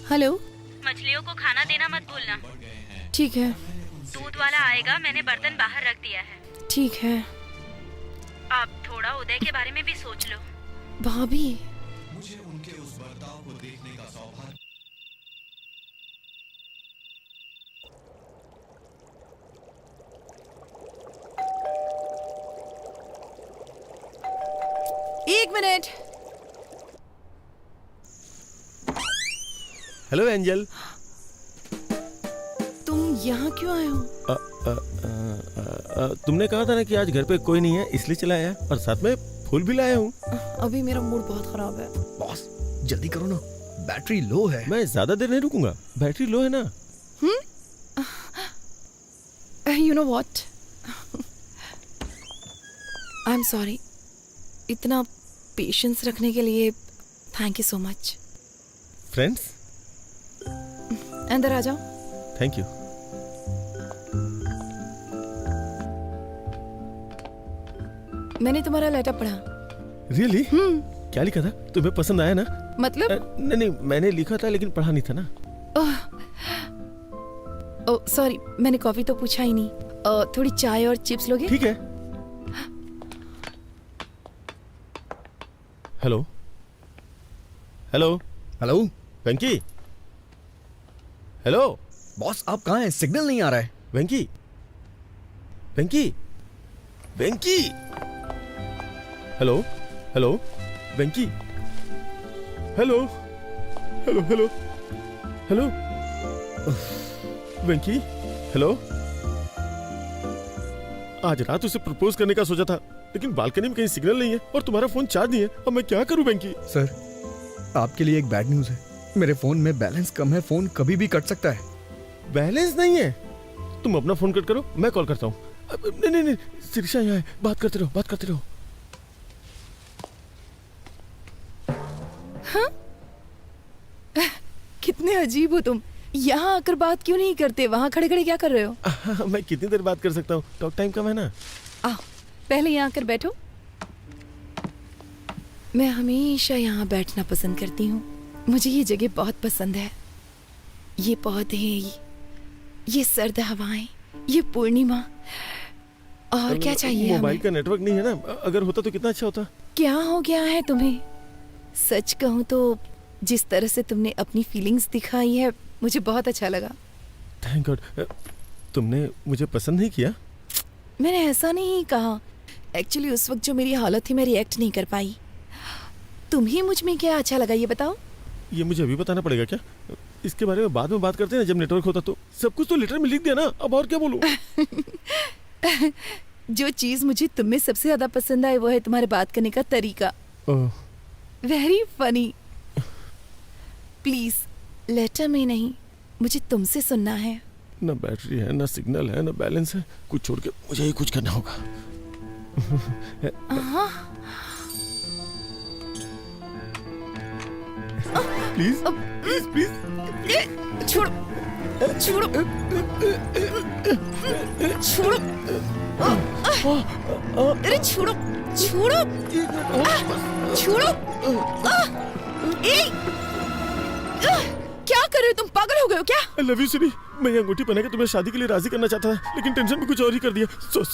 हेलो। मछलियों को खाना देना मत भूलना। ठीक है। दूध वाला आएगा, मैंने बर्तन बाहर रख दिया है। ठीक है। अब थोड़ा उदय के बारे में भी सोच लो। भाभी, मुझे उनके उस बर्ताव को देखने का सौभाग्य। एक मिनट। Hello angel. तुम यहाँ क्यों आए हो? तुमने कहा था ना कि आज घर पे कोई नहीं है, इसलिए चला आया, और साथ में फूल भी लाया हूँ। अभी मेरा मूड बहुत खराब है। बॉस जल्दी करो ना, बैटरी लो है। मैं ज्यादा देर नहीं रुकूंगा, बैटरी लो है ना। You know what, I am sorry. इतना पेशेंस रखने के लिए thank you so much. Friends, अंदर आ जाओ। Thank you. मैंने तुम्हारा लेटर पढ़ा। रियली? क्या लिखा था? तुम्हें पसंद आया ना? मतलब? नहीं, मैंने लिखा था लेकिन पढ़ा नहीं था ना। ओह सॉरी, मैंने कॉफी तो पूछा ही नहीं। थोड़ी चाय और चिप्स लोगे? ठीक है। हेलो हेलो हेलो वेंकी। हेलो बॉस, आप कहाँ हैं? सिग्नल नहीं आ रहा है। वेंकी वेंकी वेंकी। हेलो हेलो वेंकी। हेलो हेलो हेलो हेलो वेंकी। हेलो। आज रात उसे प्रपोज करने का सोचा था, लेकिन बालकनी में कहीं सिग्नल नहीं है और तुम्हारा फोन चार्ज नहीं है। अब मैं क्या करूं वेंकी? सर, आपके लिए एक बैड न्यूज़ है। मेरे फोन में बैलेंस कम है, फोन कभी भी कट सकता है। बैलेंस नहीं है? तुम अपना फोन कट करो, मैं कॉल करता हूँ। नहीं नहीं नहीं, शिरीषा यहाँ है, बात करते रहो, बात करते रहो। हाँ? कितने अजीब हो तुम। यहाँ आकर बात क्यों नहीं करते? वहाँ खड़े खड़े क्या कर रहे हो? मैं कितनी देर बात कर सकता हूँ? टॉक टाइम कम है ना। पहले यहाँ आकर बैठो। मैं हमेशा यहाँ बैठना पसंद करती हूँ। मुझे ये जगह बहुत पसंद है। ये पौधे, ये सर्द हवाएं, ये पूर्णिमा, और क्या चाहिए मोबाइल हमें? का नेटवर्क नहीं है ना, अगर होता तो कितना अच्छा होता। क्या हो गया है तुम्हें? सच कहूँ तो जिस तरह से तुमने अपनी फीलिंग्स दिखाई है, मुझे बहुत अच्छा लगा। Thank God. तुमने मुझे पसंद नहीं किया? मैंने ऐसा नहीं कहा। एक्चुअली उस वक्त जो मेरी हालत थी, मैं रिएक्ट नहीं कर पाई। तुम्हें मुझ में क्या अच्छा लगा ये बताओ? ये मुझे अभी बताना पड़ेगा क्या? इसके बारे में बाद में बात करते हैं जब नेटवर्क होता तो। सब कुछ तो लेटर में लिख दिया ना, अब और क्या बोलूं? जो चीज मुझे तुम में सबसे ज्यादा पसंद आई वो है तुम्हारे बात करने का तरीका। Very funny. प्लीज लेटर में नहीं, मुझे तुमसे सुनना है। ना बैटरी है, ना सिग्नल है, ना बैलेंस है। कुछ छोड़ के मुझे ही कुछ करना होगा। प्लीज प्लीज प्लीज छोड़ो छोड़ो छोड़ो। अरे छोड़ो छोड़ो छोड़ो। क्या कर रहे हो तुम? पागल हो गए हो क्या? I love you सिरी। मैं ये अंगूठी पहना के तुम्हें शादी के लिए राजी करना चाहता था, लेकिन टेंशन में कुछ और ही कर दिया।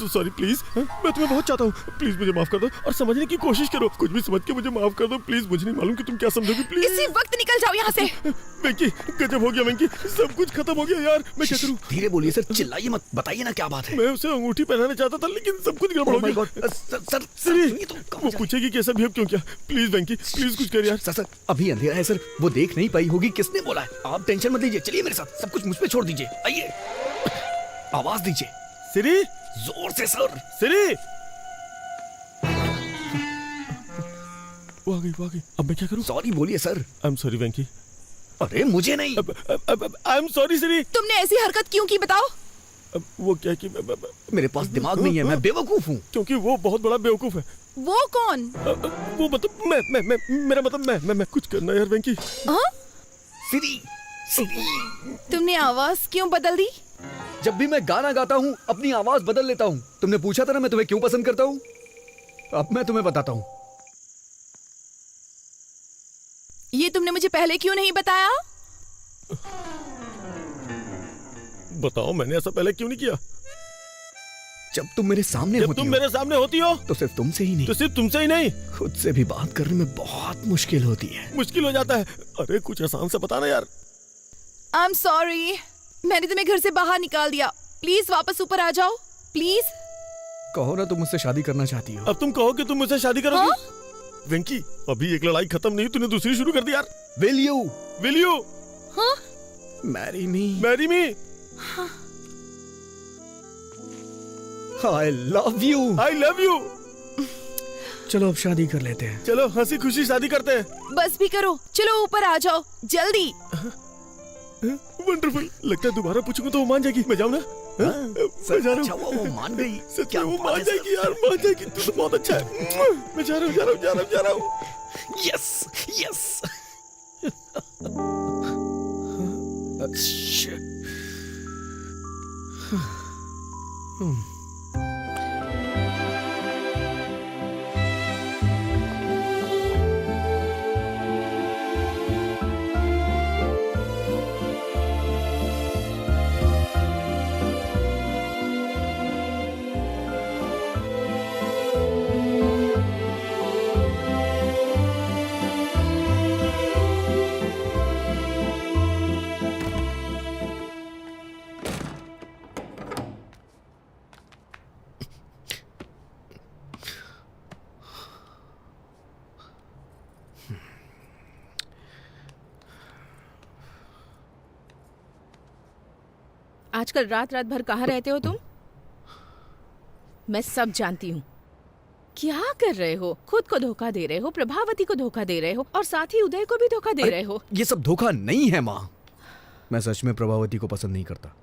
Sorry please. मैं तुम्हें बहुत चाहता हूँ, प्लीज मुझे माफ कर दो और समझने की कोशिश करो। कुछ भी समझ के मुझे माफ कर दो प्लीज। मुझे नहीं मालूम कि तुम क्या समझोगी। प्लीज इसी वक्त निकल जाओ यहाँ से। वेंकी, गजब हो गया वेंकी, सब कुछ खत्म हो गया यार। मैं क्या करूँ? धीरे बोलिए सर, चिल्लाइए मत, बताइए ना क्या बात है। मैं उसे अंगूठी पहनाना चाहता था, लेकिन सब कुछ गड़बड़ हो गया। सर सिरी, वो पूछेगी कैसा बिहेव क्यों किया। प्लीज वेंकी, प्लीज कुछ कर यार। सर अभी अंधेरा है सर, वो देख नहीं पाई होगी। किसने बोला है? आप टेंशन मत लीजिए, चलिए मेरे साथ। सब कुछ मुझ पे छोड़ दीजिए। आइए, आवाज दीजिए। सिरी, जोर से सर। सिरी, वो आ गई। अब मैं क्या करूं? सॉरी बोलिए सर। आई एम सॉरी वेंकी। अरे मुझे नहीं। आई एम सॉरी सिरी। तुमने ऐसी हरकत क्यों की बताओ? वो क्या कि मेरे पास दिमाग नहीं है, मैं बेवकूफ हूँ। क्योंकि वो बहुत बड़ा बेवकूफ है। वो कौन? वो मतलब मैं मेरा मतलब मैं कुछ करना यार वेंकी। सिरी, तुमने आवाज क्यों बदल दी? जब भी मैं गाना गाता हूँ अपनी आवाज बदल लेता हूँ। तुमने पूछा था ना मैं तुम्हें क्यों पसंद करता हूँ। अब मैं तुम्हें बताता हूँ। ये तुमने मुझे पहले क्यों नहीं बताया? बताओ, मैंने ऐसा पहले क्यों नहीं किया? जब तुम मेरे सामने जब होती तुम हो, मेरे सामने होती हो तो सिर्फ तुमसे ही नहीं, तो सिर्फ तुमसे ही नहीं, खुद से भी बात करने में बहुत मुश्किल होती है। मुश्किल हो जाता है। अरे कुछ आसान से बताना यार। आई एम सॉरी, मैंने तुम्हें घर से बाहर निकाल दिया। प्लीज वापस ऊपर आ जाओ प्लीज। कहो ना तुम मुझसे शादी करना चाहती हो। अब तुम कहो कि तुम मुझसे शादी करोगी। वेंकी, अभी एक लड़ाई खत्म नहीं, तूने दूसरी शुरू कर दी यार। Will you marry me? Marry me. I love you. चलो अब शादी कर लेते हैं। चलो हंसी खुशी शादी करते हैं। बस भी करो, चलो ऊपर आ जाओ जल्दी। वंडरफुल। लगता है दोबारा पूछूंगा तो वो मान जाएगी। मैं जाऊँ ना? मैं जा रहा हूँ। अच्छा वो मान गई। सच में वो मान जाएगी यार, मान जाएगी। तू तो बहुत अच्छा है। मैं जा रहा हूँ। Yes yes. आजकल रात रात भर कहाँ रहते हो तुम? मैं सब जानती हूँ। क्या कर रहे हो? खुद को धोखा दे रहे हो, प्रभावती को धोखा दे रहे हो और साथ ही उदय को भी धोखा दे रहे हो। ये सब धोखा नहीं है माँ। मैं सच में प्रभावती को पसंद नहीं करता।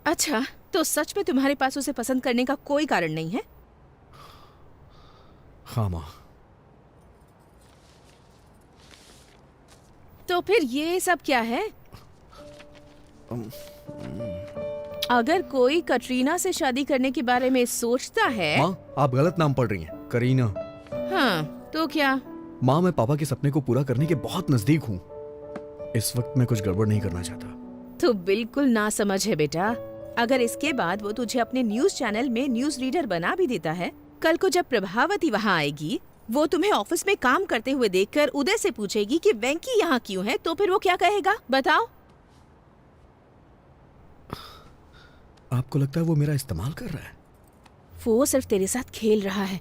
अच्छा, तो सच में तुम्हारे पास उसे पसंद करने का कोई कारण नहीं है? हाँ माँ। तो फिर ये सब क्या है? अगर कोई कटरीना से शादी करने के बारे में सोचता है। माँ, आप गलत नाम पढ़ रही हैं। करीना। हाँ, तो क्या? माँ, मैं पापा के सपने को पूरा करने के बहुत नजदीक हूँ। इस वक्त मैं कुछ गड़बड़ नहीं करना चाहता। तो बिल्कुल ना समझ है बेटा। अगर इसके बाद वो तुझे अपने न्यूज चैनल में न्यूज रीडर बना भी देता है, कल को जब प्रभावती वहाँ आएगी, वो तुम्हें ऑफिस में काम करते हुए देखकर उदय से पूछेगी कि वेंकी यहाँ क्यों है, तो फिर वो क्या कहेगा बताओ? आपको लगता है वो मेरा इस्तेमाल कर रहा है? वो सिर्फ तेरे साथ खेल रहा है।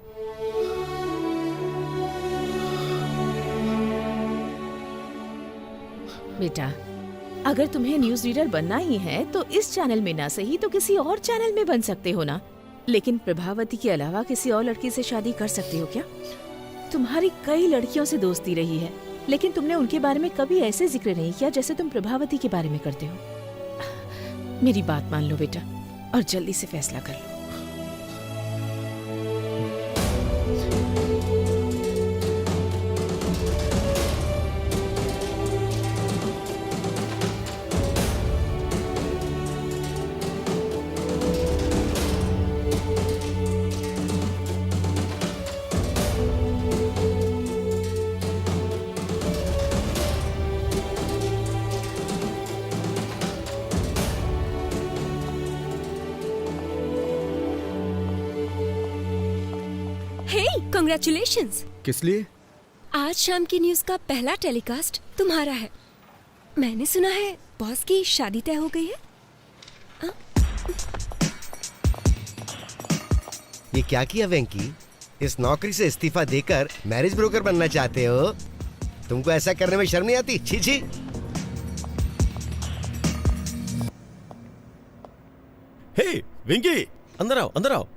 बेटा, अगर तुम्हें न्यूज रीडर बनना ही है तो इस चैनल में ना सही तो किसी और चैनल में बन सकते हो ना। लेकिन प्रभावती के अलावा किसी और लड़की से शादी कर सकते हो क्या? तुम्हारी कई लड़कियों से दोस्ती रही है, लेकिन तुमने उनके बारे में कभी ऐसे जिक्र नहीं किया जैसे तुम प्रभावती के बारे में करते हो। मेरी बात मान लो बेटा और जल्दी से फैसला कर लो। कांग्रेचुलेशंस। किस लिए? आज शाम की न्यूज का पहला टेलीकास्ट तुम्हारा है। मैंने सुना है बॉस की शादी तय हो गई है। ये क्या किया वेंकी? इस नौकरी से इस्तीफा देकर मैरिज ब्रोकर बनना चाहते हो? तुमको ऐसा करने में शर्म नहीं आती? छी छी। हे वेंकी, अंदर आओ, अंदर आओ।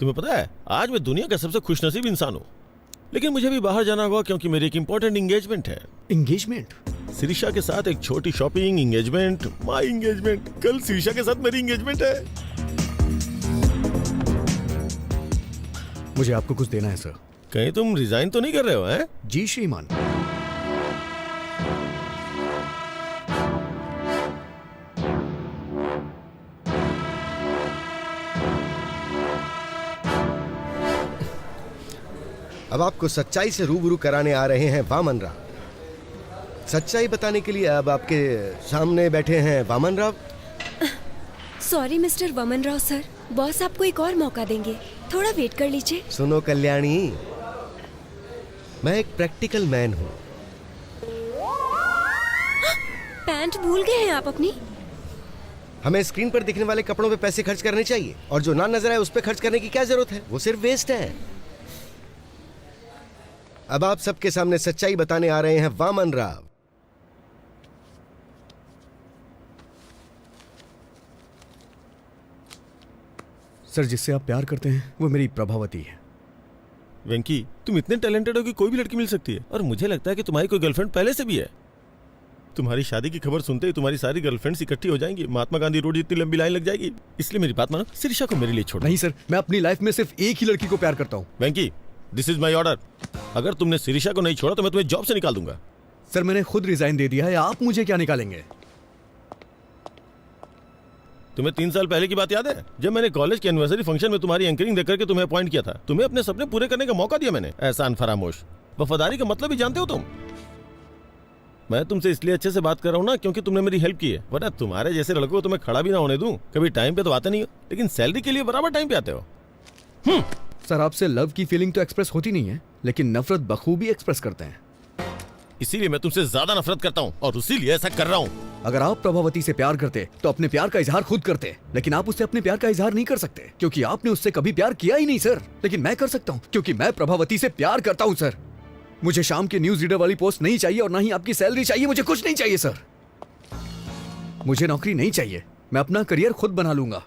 तुम्हें पता है आज मैं दुनिया का सबसे खुशनसीब इंसान हूँ, लेकिन मुझे भी बाहर जाना होगा क्योंकि मेरी एक इंपॉर्टेंट एंगेजमेंट है। एंगेजमेंट? सिरिशा के साथ एक छोटी शॉपिंग, एंगेजमेंट, माय एंगेजमेंट। कल सिरिशा के साथ मेरी एंगेजमेंट है। मुझे आपको कुछ देना है सर। कहीं तुम रिजाइन तो नहीं कर रहे हो? हैं? जी श्रीमान। अब आपको सच्चाई से रूबरू कराने आ रहे हैं वामन राव। सच्चाई बताने के लिए अब आपके सामने बैठे हैं Vaman Rao. Sorry mister Vaman Rao sir, boss आपको एक और मौका देंगे, थोड़ा वेट कर लीजिए। सुनो कल्याणी, मैं एक प्रैक्टिकल मैन हूँ। पैंट भूल गए हैं आप अपनी? हमें स्क्रीन पर दिखने वाले कपड़ों पे पैसे खर्च करने चाहिए और जो ना नजर आए उस पे खर्च करने की क्या जरूरत है? वो सिर्फ वेस्ट है। अब आप सबके सामने सच्चाई बताने आ रहे हैं वामन राव। सर, जिससे आप प्यार करते हैं वो मेरी प्रभावती है। वेंकी, तुम इतने टैलेंटेड हो कि कोई भी लड़की मिल सकती है, और मुझे लगता है कि तुम्हारी कोई गर्लफ्रेंड पहले से भी है। तुम्हारी शादी की खबर सुनते ही तुम्हारी सारी गर्लफ्रेंड्स इकट्ठी हो जाएंगी, महात्मा गांधी रोड जितनी लंबी लाइन लग जाएगी। इसलिए मेरी बात मानो, सिरिशा को मेरे लिए छोड़ो। नहीं सर, मैं अपनी लाइफ में सिर्फ एक ही लड़की को प्यार करता हूँ। वेंकी, दिस इज माई ऑर्डर। अगर तुमने सिरिशा को नहीं छोड़ा तो मैं तुम्हें जॉब से निकाल दूंगा। सर, मैंने खुद रिजाइन दे दिया है, आप मुझे क्या निकालेंगे? तुम्हें 3 साल पहले की बात याद है, जब मैंने कॉलेज के एनिवर्सरी फंक्शन में तुम्हारी एंकरिंग देकर के तुम्हें अपॉइंट किया था? तुम्हें अपने सपने पूरे करने का मौका दिया मैंने। एहसान फरामोश। वफादारी का मतलब ही जानते हो तुम? मैं तुमसे इसलिए अच्छे से बात कर रहा हूँ ना क्योंकि तुमने मेरी हेल्प की है, वरना तुम्हारे जैसे लड़कों को तुम्हें खड़ा भी ना होने दूं। कभी टाइम पे तो आते नहीं हो, लेकिन सैलरी के लिए बराबर टाइम पे आते हो। सर, आपसे लव की फीलिंग तो एक्सप्रेस होती नहीं है, लेकिन नफरत बखूबी एक्सप्रेस करते हैं। इसीलिए मैं तुमसे ज्यादा नफरत करता हूँ और इसीलिए ऐसा कर रहा हूँ। अगर आप प्रभावती से प्यार करते तो अपने प्यार का इजहार खुद करते, लेकिन आप उससे अपने प्यार का इजहार नहीं कर सकते क्योंकि आपने उससे कभी प्यार किया ही नहीं सर। लेकिन मैं कर सकता हूँ क्योंकि मैं प्रभावती से प्यार करता हूँ सर। मुझे शाम की न्यूज रीडर वाली पोस्ट नहीं चाहिए और ना ही आपकी सैलरी चाहिए। मुझे कुछ नहीं चाहिए सर। मुझे नौकरी नहीं चाहिए। मैं अपना करियर खुद बना लूंगा।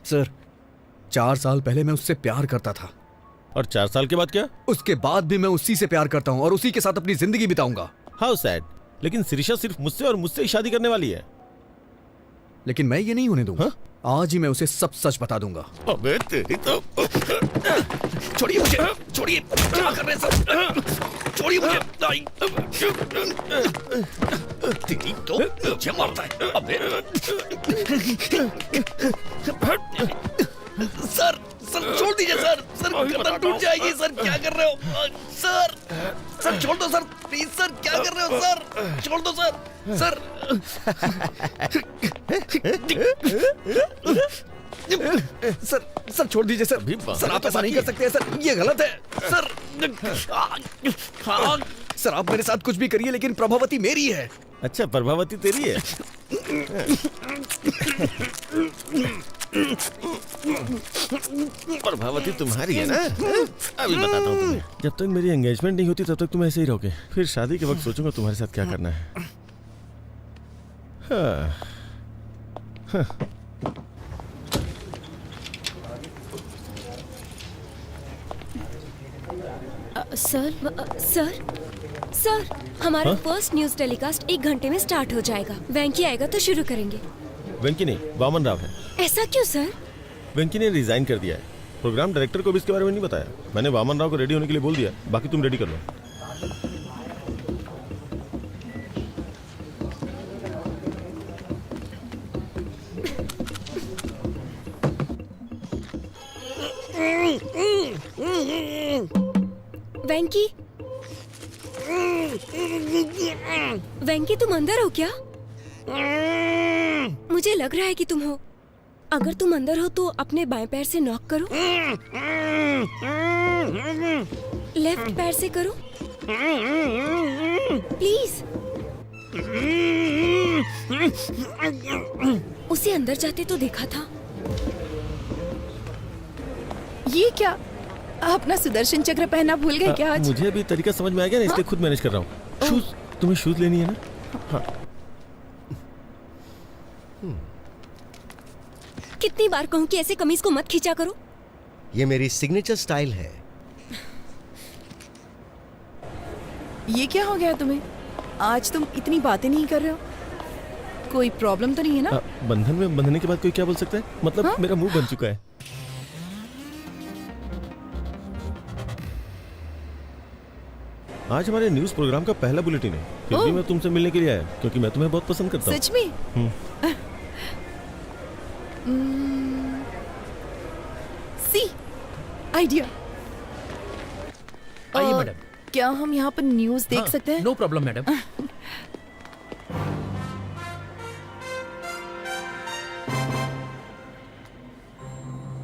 सर 4 साल पहले मैं उससे प्यार करता था। और 4 साल के बाद क्या? उसके बाद भी मैं उसी से प्यार करता हूँ और उसी के साथ अपनी जिंदगी बिताऊंगा। How sad. लेकिन शिरीषा सिर्फ मुझसे और मुझसे ही शादी करने वाली है। लेकिन मैं ये नहीं होने दूंगा। आज ही मैं उसे सब सच बता दूंगा। अबे तेरी तो। छोड़िए मुझे, छोड़िए। क्या कर रहे हैं सब? छोड़िए मुझे। तेरी तो मुझे मारता है। अबे सर, सर छोड़ दीजिए सर। सर गर्दन टूट जाएगी सर। क्या कर रहे हो सर? सर छोड़ दो सर प्लीज। सर क्या कर रहे हो सर? छोड़ दो सर। सर सर सर छोड़ दीजिए सर। सर आप ऐसा नहीं कर सकते सर, ये गलत है सर। सर आप मेरे साथ कुछ भी करिए लेकिन प्रभावती मेरी है। अच्छा प्रभावती तेरी है। प्रभावती तुम्हारी है ना? अभी बताता हूँ तुम्हें। जब तक मेरी एंगेजमेंट नहीं होती तब तक तुम ऐसे ही रहोगे। फिर शादी के वक्त सोचूंगा तुम्हारे साथ क्या करना है। सर सर हमारा फर्स्ट न्यूज टेलीकास्ट 1 घंटे में स्टार्ट हो जाएगा। वेंकी आएगा तो शुरू करेंगे। वेंकी नहीं, वामन राव है। ऐसा क्यों सर? वेंकी ने रिजाइन कर दिया है। प्रोग्राम डायरेक्टर को भी इसके बारे में नहीं बताया। मैंने वामन राव को रेडी होने के लिए बोल दिया, बाकी तुम रेडी कर लो। वेंकी, वेंकी तुम अंदर हो क्या? मुझे लग रहा है कि तुम हो। अगर तुम अंदर हो तो अपने बाएं पैर से नॉक करो। लेफ्ट पैर से करो प्लीज। उसे अंदर जाते तो देखा था। ये क्या? अपना सुदर्शन चक्र पहना भूल गए क्या आज? मुझे अभी तरीका समझ में आ गया ना, इसलिए खुद मैनेज कर रहा हूँ। शूज, तुम्हें शूज लेनी है ना? हाँ। कितनी बार कहूँ कि ऐसे कमीज को मत खींचा करो। ये मेरी सिग्नेचर स्टाइल है। ये क्या हो गया तुम्हें? आज तुम इतनी बातें नहीं कर रहे हो। कोई प्रॉब्लम तो नहीं है ना? बंधन में बंधने के बाद कोई क्या बोल सकता है? मतलब मेरा मुंह बन चुका है। आज हमारे न्यूज प्रोग्राम का पहला बुलेटिन है। फिर भी मैं तुमसे मिलने के लिए आया क्योंकि मैं तुम्हें बहुत पसंद करता हूँ। सच में? See idea. आइए मैडम। क्या हम यहाँ पर न्यूज देख सकते हैं? No problem madam.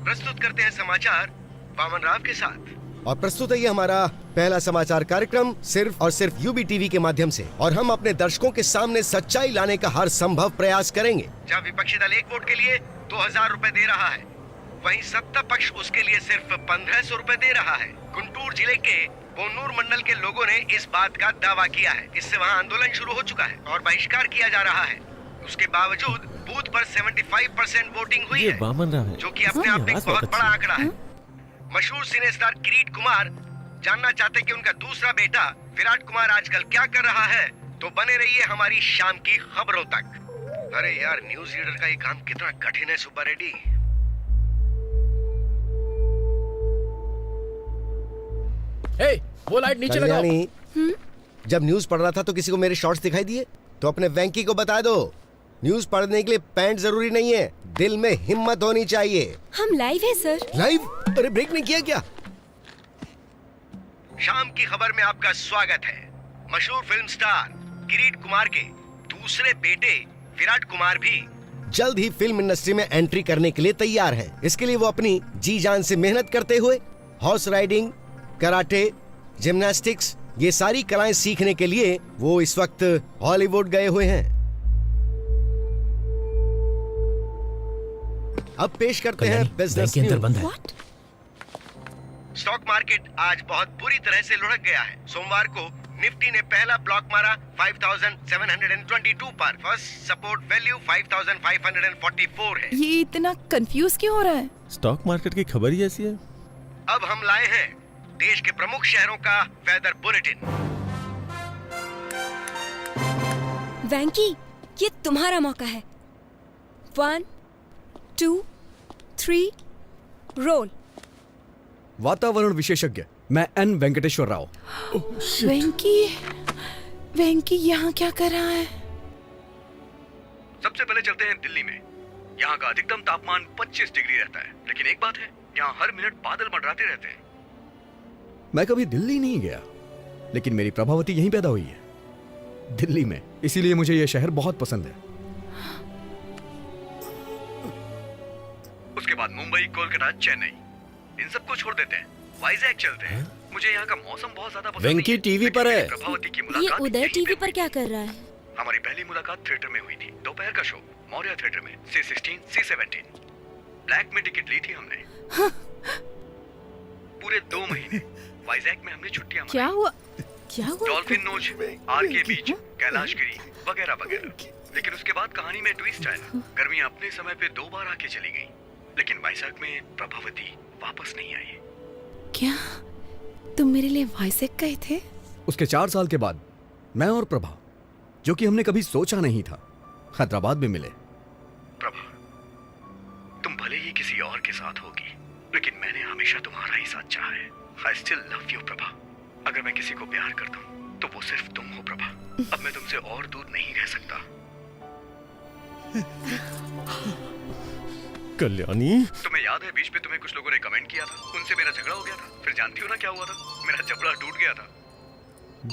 प्रस्तुत करते हैं समाचार वामन राव के साथ। और प्रस्तुत है ये हमारा पहला समाचार कार्यक्रम सिर्फ और सिर्फ यूबी टीवी के माध्यम से। और हम अपने दर्शकों के सामने सच्चाई लाने का हर संभव प्रयास करेंगे। जहाँ विपक्षी दल 1 वोट के लिए 2000 रुपए दे रहा है, वहीं सत्ता पक्ष उसके लिए सिर्फ 1500 रुपए दे रहा है। गुंटूर जिले के बोनूर मंडल के लोगों ने इस बात का दावा किया है। इससे वहाँ आंदोलन शुरू हो चुका है और बहिष्कार किया जा रहा है। उसके बावजूद बूथ पर 75% वोटिंग हुई है, जो कि अपने आप में बहुत बड़ा आंकड़ा है। मशहूर सिने स्टार किरीट कुमार जानना चाहते कि उनका दूसरा बेटा विराट कुमार आजकल क्या कर रहा है, तो बने रहिए हमारी शाम की खबरों तक। अरे यार, न्यूज रीडर का ये काम कितना कठिन है सुपर रेडी। वो लाइट नीचे लगाओ। जब न्यूज पढ़ रहा था तो किसी को मेरे शॉर्ट्स दिखाई दिए, तो अपने वेंकी को बता दो, न्यूज पढ़ने के लिए पैंट जरूरी नहीं है, दिल में हिम्मत होनी चाहिए। हम लाइव है सर। लाइव? अरे ब्रेक नहीं किया क्या? शाम की खबर में आपका स्वागत है। मशहूर फिल्म स्टार किरीट कुमार के दूसरे बेटे विराट कुमार भी जल्द ही फिल्म इंडस्ट्री में एंट्री करने के लिए तैयार है। इसके लिए वो अपनी जी जान से मेहनत करते हुए हॉर्स राइडिंग, कराटे, जिम्नास्टिक्स, ये सारी कलाएं सीखने के लिए वो इस वक्त हॉलीवुड गए हुए हैं। अब पेश करते हैं बिजनेस न्यूज। स्टॉक मार्केट आज बहुत बुरी तरह से लुढ़क गया है। सोमवार को निफ्टी ने पहला ब्लॉक मारा 5,722 पर। फर्स्ट सपोर्ट वैल्यू 5,544 है। ये इतना कंफ्यूज क्यों हो रहा है? स्टॉक मार्केट की खबर ही ऐसी है। अब हम लाए हैं देश के प्रमुख शहरों का वेदर बुलेटिन। वैंकी, ये तुम्हारा मौका है। 1, 2, 3, रोल। वातावरण विशेषज्ञ मैं एन वेंकटेश्वर राव। वेंकी यहाँ क्या कर रहा है? सबसे पहले चलते हैं दिल्ली में। यहाँ का अधिकतम तापमान 25 डिग्री रहता है, लेकिन एक बात है, यहाँ हर मिनट बादल मंडराते रहते हैं। मैं कभी दिल्ली नहीं गया, लेकिन मेरी प्रभावती यहीं पैदा हुई है, दिल्ली में। इसीलिए मुझे यह शहर बहुत पसंद है। उसके बाद मुंबई, कोलकाता, चेन्नई, इन सबको छोड़ देते हैं, वाइजैक चलते हैं। मुझे यहाँ का मौसम बहुत ज्यादा पसंद वेंकी नहीं है, टीवी लेकिन पर है। मेरी प्रभावती की ये मुलाकात उदय यहीं टीवी पे पर हुई। क्या कर रहा है? हमारी पहली मुलाकात थिएटर में हुई थी, दोपहर का शो, मौर्य थिएटर में, C16, C17। ब्लैक में टिकट ली थी हमने। पूरे 2 महीने वाइजैक में हमने छुट्टियां मनाई। क्या हुआ? क्या हुआ? डॉल्फिन नोच, आरके बीच, कैलाशगिरी वगैरह वगैरह। लेकिन उसके बाद कहानी में ट्विस्ट आया। गर्मियां अपने समय पे 2 बार आके चली गईं, लेकिन वैशाख में प्रभावती वापस नहीं आई। क्या तुम मेरे लिए वाइजैक गए थे? उसके 4 साल के बाद मैं और प्रभा, जो कि हमने कभी सोचा नहीं था, हैदराबाद में मिले। प्रभा, तुम भले ही किसी और के साथ होगी, लेकिन मैंने हमेशा तुम्हारा ही साथ चाहा है। I still love you, Prabha. अगर मैं किसी को प्यार करता हूँ, तो वो सिर्फ तुम हो, प्रभा। अब मैं तुमसे और दूर नहीं रह सकता। कल्याणी, तुम्हें याद है बीच पे तुम्हें कुछ लोगों ने कमेंट किया था, उनसे मेरा झगड़ा हो गया था। फिर जानती हो ना क्या हुआ था? मेरा जबड़ा टूट गया था।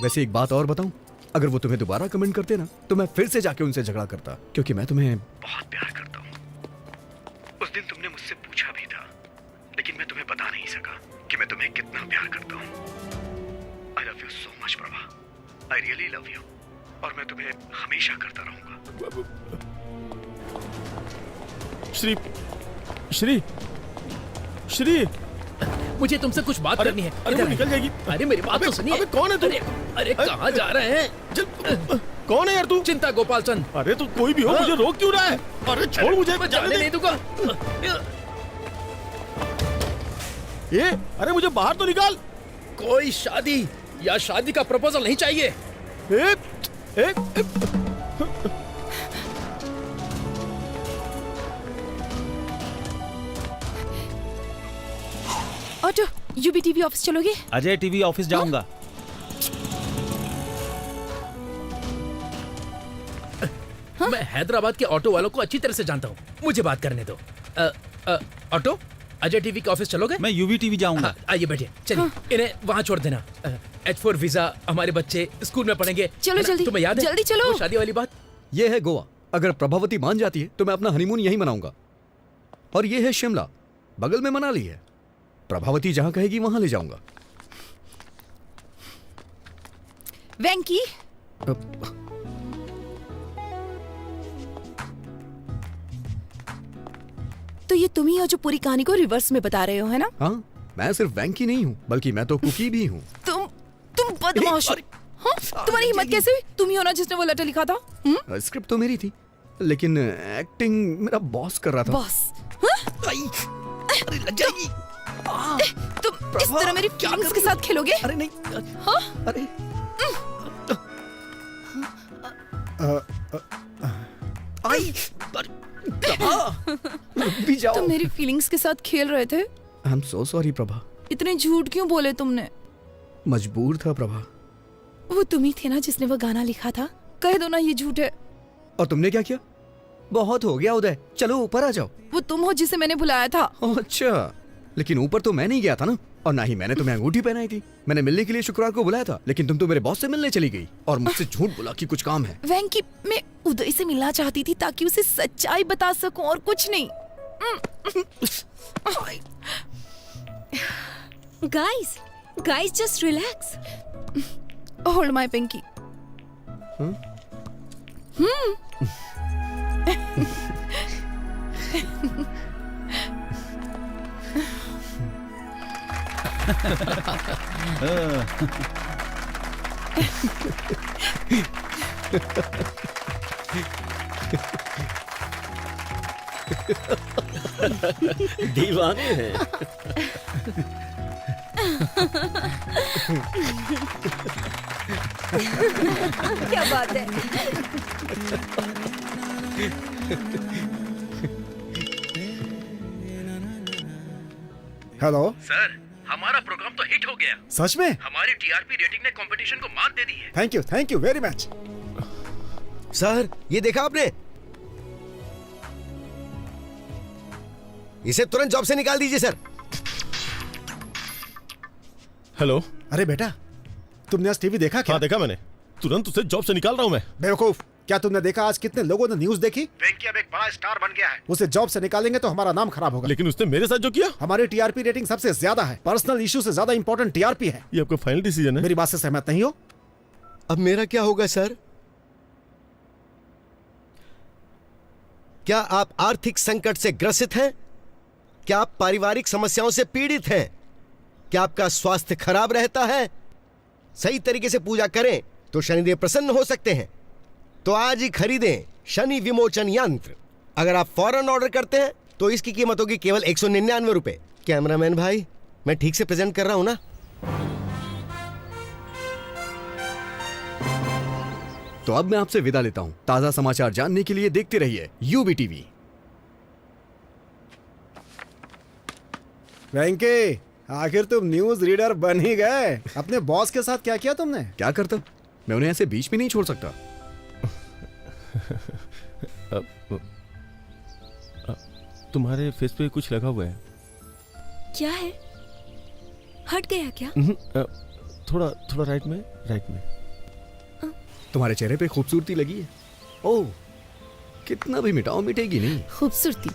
वैसे एक बात और बताऊं, अगर वो तुम्हें दोबारा कमेंट करते ना, तो मैं फिर से जाके उनसे झगड़ा करता, क्योंकि मैं तुम्हें बहुत प्यार करता हूँ। उस दिन तुमने मुझसे पूछा भी था, लेकिन मैं तुम्हें बता नहीं सका कि मैं तुम्हें कितना प्यार करता हूँ। I love you so much, Prabha. I really love you। और मैं तुम्हें हमेशा करता रहूंगा। श्री श्री श्री, मुझे तुमसे कुछ बात करनी है। अरे वो निकल जाएगी। अरे मेरी बात तो सुनिए। अबे कौन है तू? अरे कहाँ जा रहे हैं? कौन है यार तू? चिंता गोपाल चंद। अरे तू कोई भी हो, मुझे रोक क्यों रहा है? अरे छोड़ मुझे, मैं जाने नहीं दूंगा। ये अरे मुझे बाहर तो निकाल। कोई शादी या शादी का प्रपोजल नहीं चाहिए। ऑटो, यूबी टीवी ऑफिस चलोगे? अजय टीवी ऑफिस जाऊंगा। मैं हैदराबाद के ऑटो वालों को अच्छी तरह से जानता हूँ, मुझे बात करने दो। ऑटो, अजय टीवी के ऑफिस चलोगे? मैं यूवी टीवी जाऊंगा। आइए बैठिए, चलिए। इन्हें वहाँ छोड़ देना। H4 वीजा, हमारे बच्चे स्कूल में पढ़ेंगे। चलो जल्दी, तुम्हें याद है जल्दी चलो। वो शादी वाली बात? ये है गोवा। अगर प्रभावती मान जाती है तो मैं अपना हनीमून यहीं मनाऊंगा। और ये है शिमला, बगल में मनाली है। प्रभावती जहां कहेगी वहां ले जाऊंगा। वेंकी, तो ये तुम ही हो जो पूरी कहानी को रिवर्स में बता रहे हो, है ना? हाँ, मैं सिर्फ वेंकी नहीं हूँ, बल्कि मैं तो कुकी भी हूँ। तुम बदमाश हो। हाँ? तुम्हारी हिम्मत कैसे हुई? तुम ही हो ना जिसने वो लेटर लिखा था? स्क्रिप्ट तो मेरी थी, लेकिन एक्टिंग मेरा बॉस कर रहा था। बॉस? अरे लग जाएगी। तुम इस तरह मेरी फीलिंग्स के साथ खेलोगे? अरे नहीं। हाँ? अरे भी जाओ। तुम मेरी फीलिंग्स के साथ खेल रहे थे। I am so sorry Prabha. इतने झूठ क्यों बोले तुमने? मजबूर था प्रभा। वो तुम ही थे ना जिसने वो गाना लिखा था? कह दो ना ये झूठ है। और तुमने क्या किया? बहुत हो गया उदय, चलो ऊपर आ जाओ। वो तुम हो जिसे मैंने बुलाया था। अच्छा, लेकिन ऊपर तो मैं नहीं गया था ना, और ना ही मैंने तुम्हें अंगूठी पहनाई थी। मैंने मिलने के लिए शुक्रवार को बुलाया था, लेकिन तुम तो मेरे बॉस से मिलने चली गई और मुझसे झूठ बोला कि कुछ काम है। वेंकी, मैं उदय से मिलना चाहती थी ताकि उसे सच्चाई बता सकूं और कुछ नहीं। Guys just relax. Hold my pinky. दीवाने हैं। क्या बात है। हेलो सर, हमारा प्रोग्राम तो हिट हो गया। सच में? हमारी टीआरपी रेटिंग ने कंपटीशन को मात दे दी है। Thank you very much. Sir ये देखा आपने, इसे तुरंत जॉब से निकाल दीजिए सर। हेलो। अरे बेटा, तुमने आज टीवी देखा क्या? हाँ देखा मैंने, तुरंत उसे जॉब से निकाल रहा हूँ मैं। बेवकूफ, क्या तुमने देखा आज कितने लोगों ने न्यूज देखी? वेंकी अब एक बड़ा स्टार बन गया है। उसे जॉब से निकालेंगे तो हमारा नाम खराब होगा। लेकिन उसने मेरे साथ जो किया। हमारी टीआरपी रेटिंग सबसे ज्यादा है, पर्सनल इशू से ज्यादा इंपॉर्टेंट टीआरपी है। ये आपका फाइनल डिसीजन है? मेरी बात से सहमत नहीं हो? अब मेरा क्या होगा सर? क्या आप आर्थिक संकट से ग्रसित हैं? क्या आप पारिवारिक समस्याओं से पीड़ित हैं? क्या आपका स्वास्थ्य खराब रहता है? सही तरीके से पूजा करें तो शनिदेव प्रसन्न हो सकते हैं। तो आज ही खरीदें शनि विमोचन यंत्र। अगर आप फौरन ऑर्डर करते हैं तो इसकी कीमत होगी केवल 199 रुपए। कैमरामैन भाई, मैं ठीक से प्रेजेंट कर रहा हूं ना? तो अब मैं आपसे विदा लेता हूं। ताजा समाचार जानने के लिए देखते रहिए यूबी टीवी। वेंकी, आखिर तुम न्यूज रीडर बन ही गए। अपने बॉस के साथ क्या किया तुमने? क्या करता, मैं उन्हें ऐसे बीच में नहीं छोड़ सकता। तुम्हारे फेस पे कुछ लगा हुआ है। क्या है? हट गया क्या? थोड़ा थोड़ा राइट में। तुम्हारे चेहरे पे खूबसूरती लगी है। ओह, कितना भी मिटाओ मिटेगी नहीं। खूबसूरती?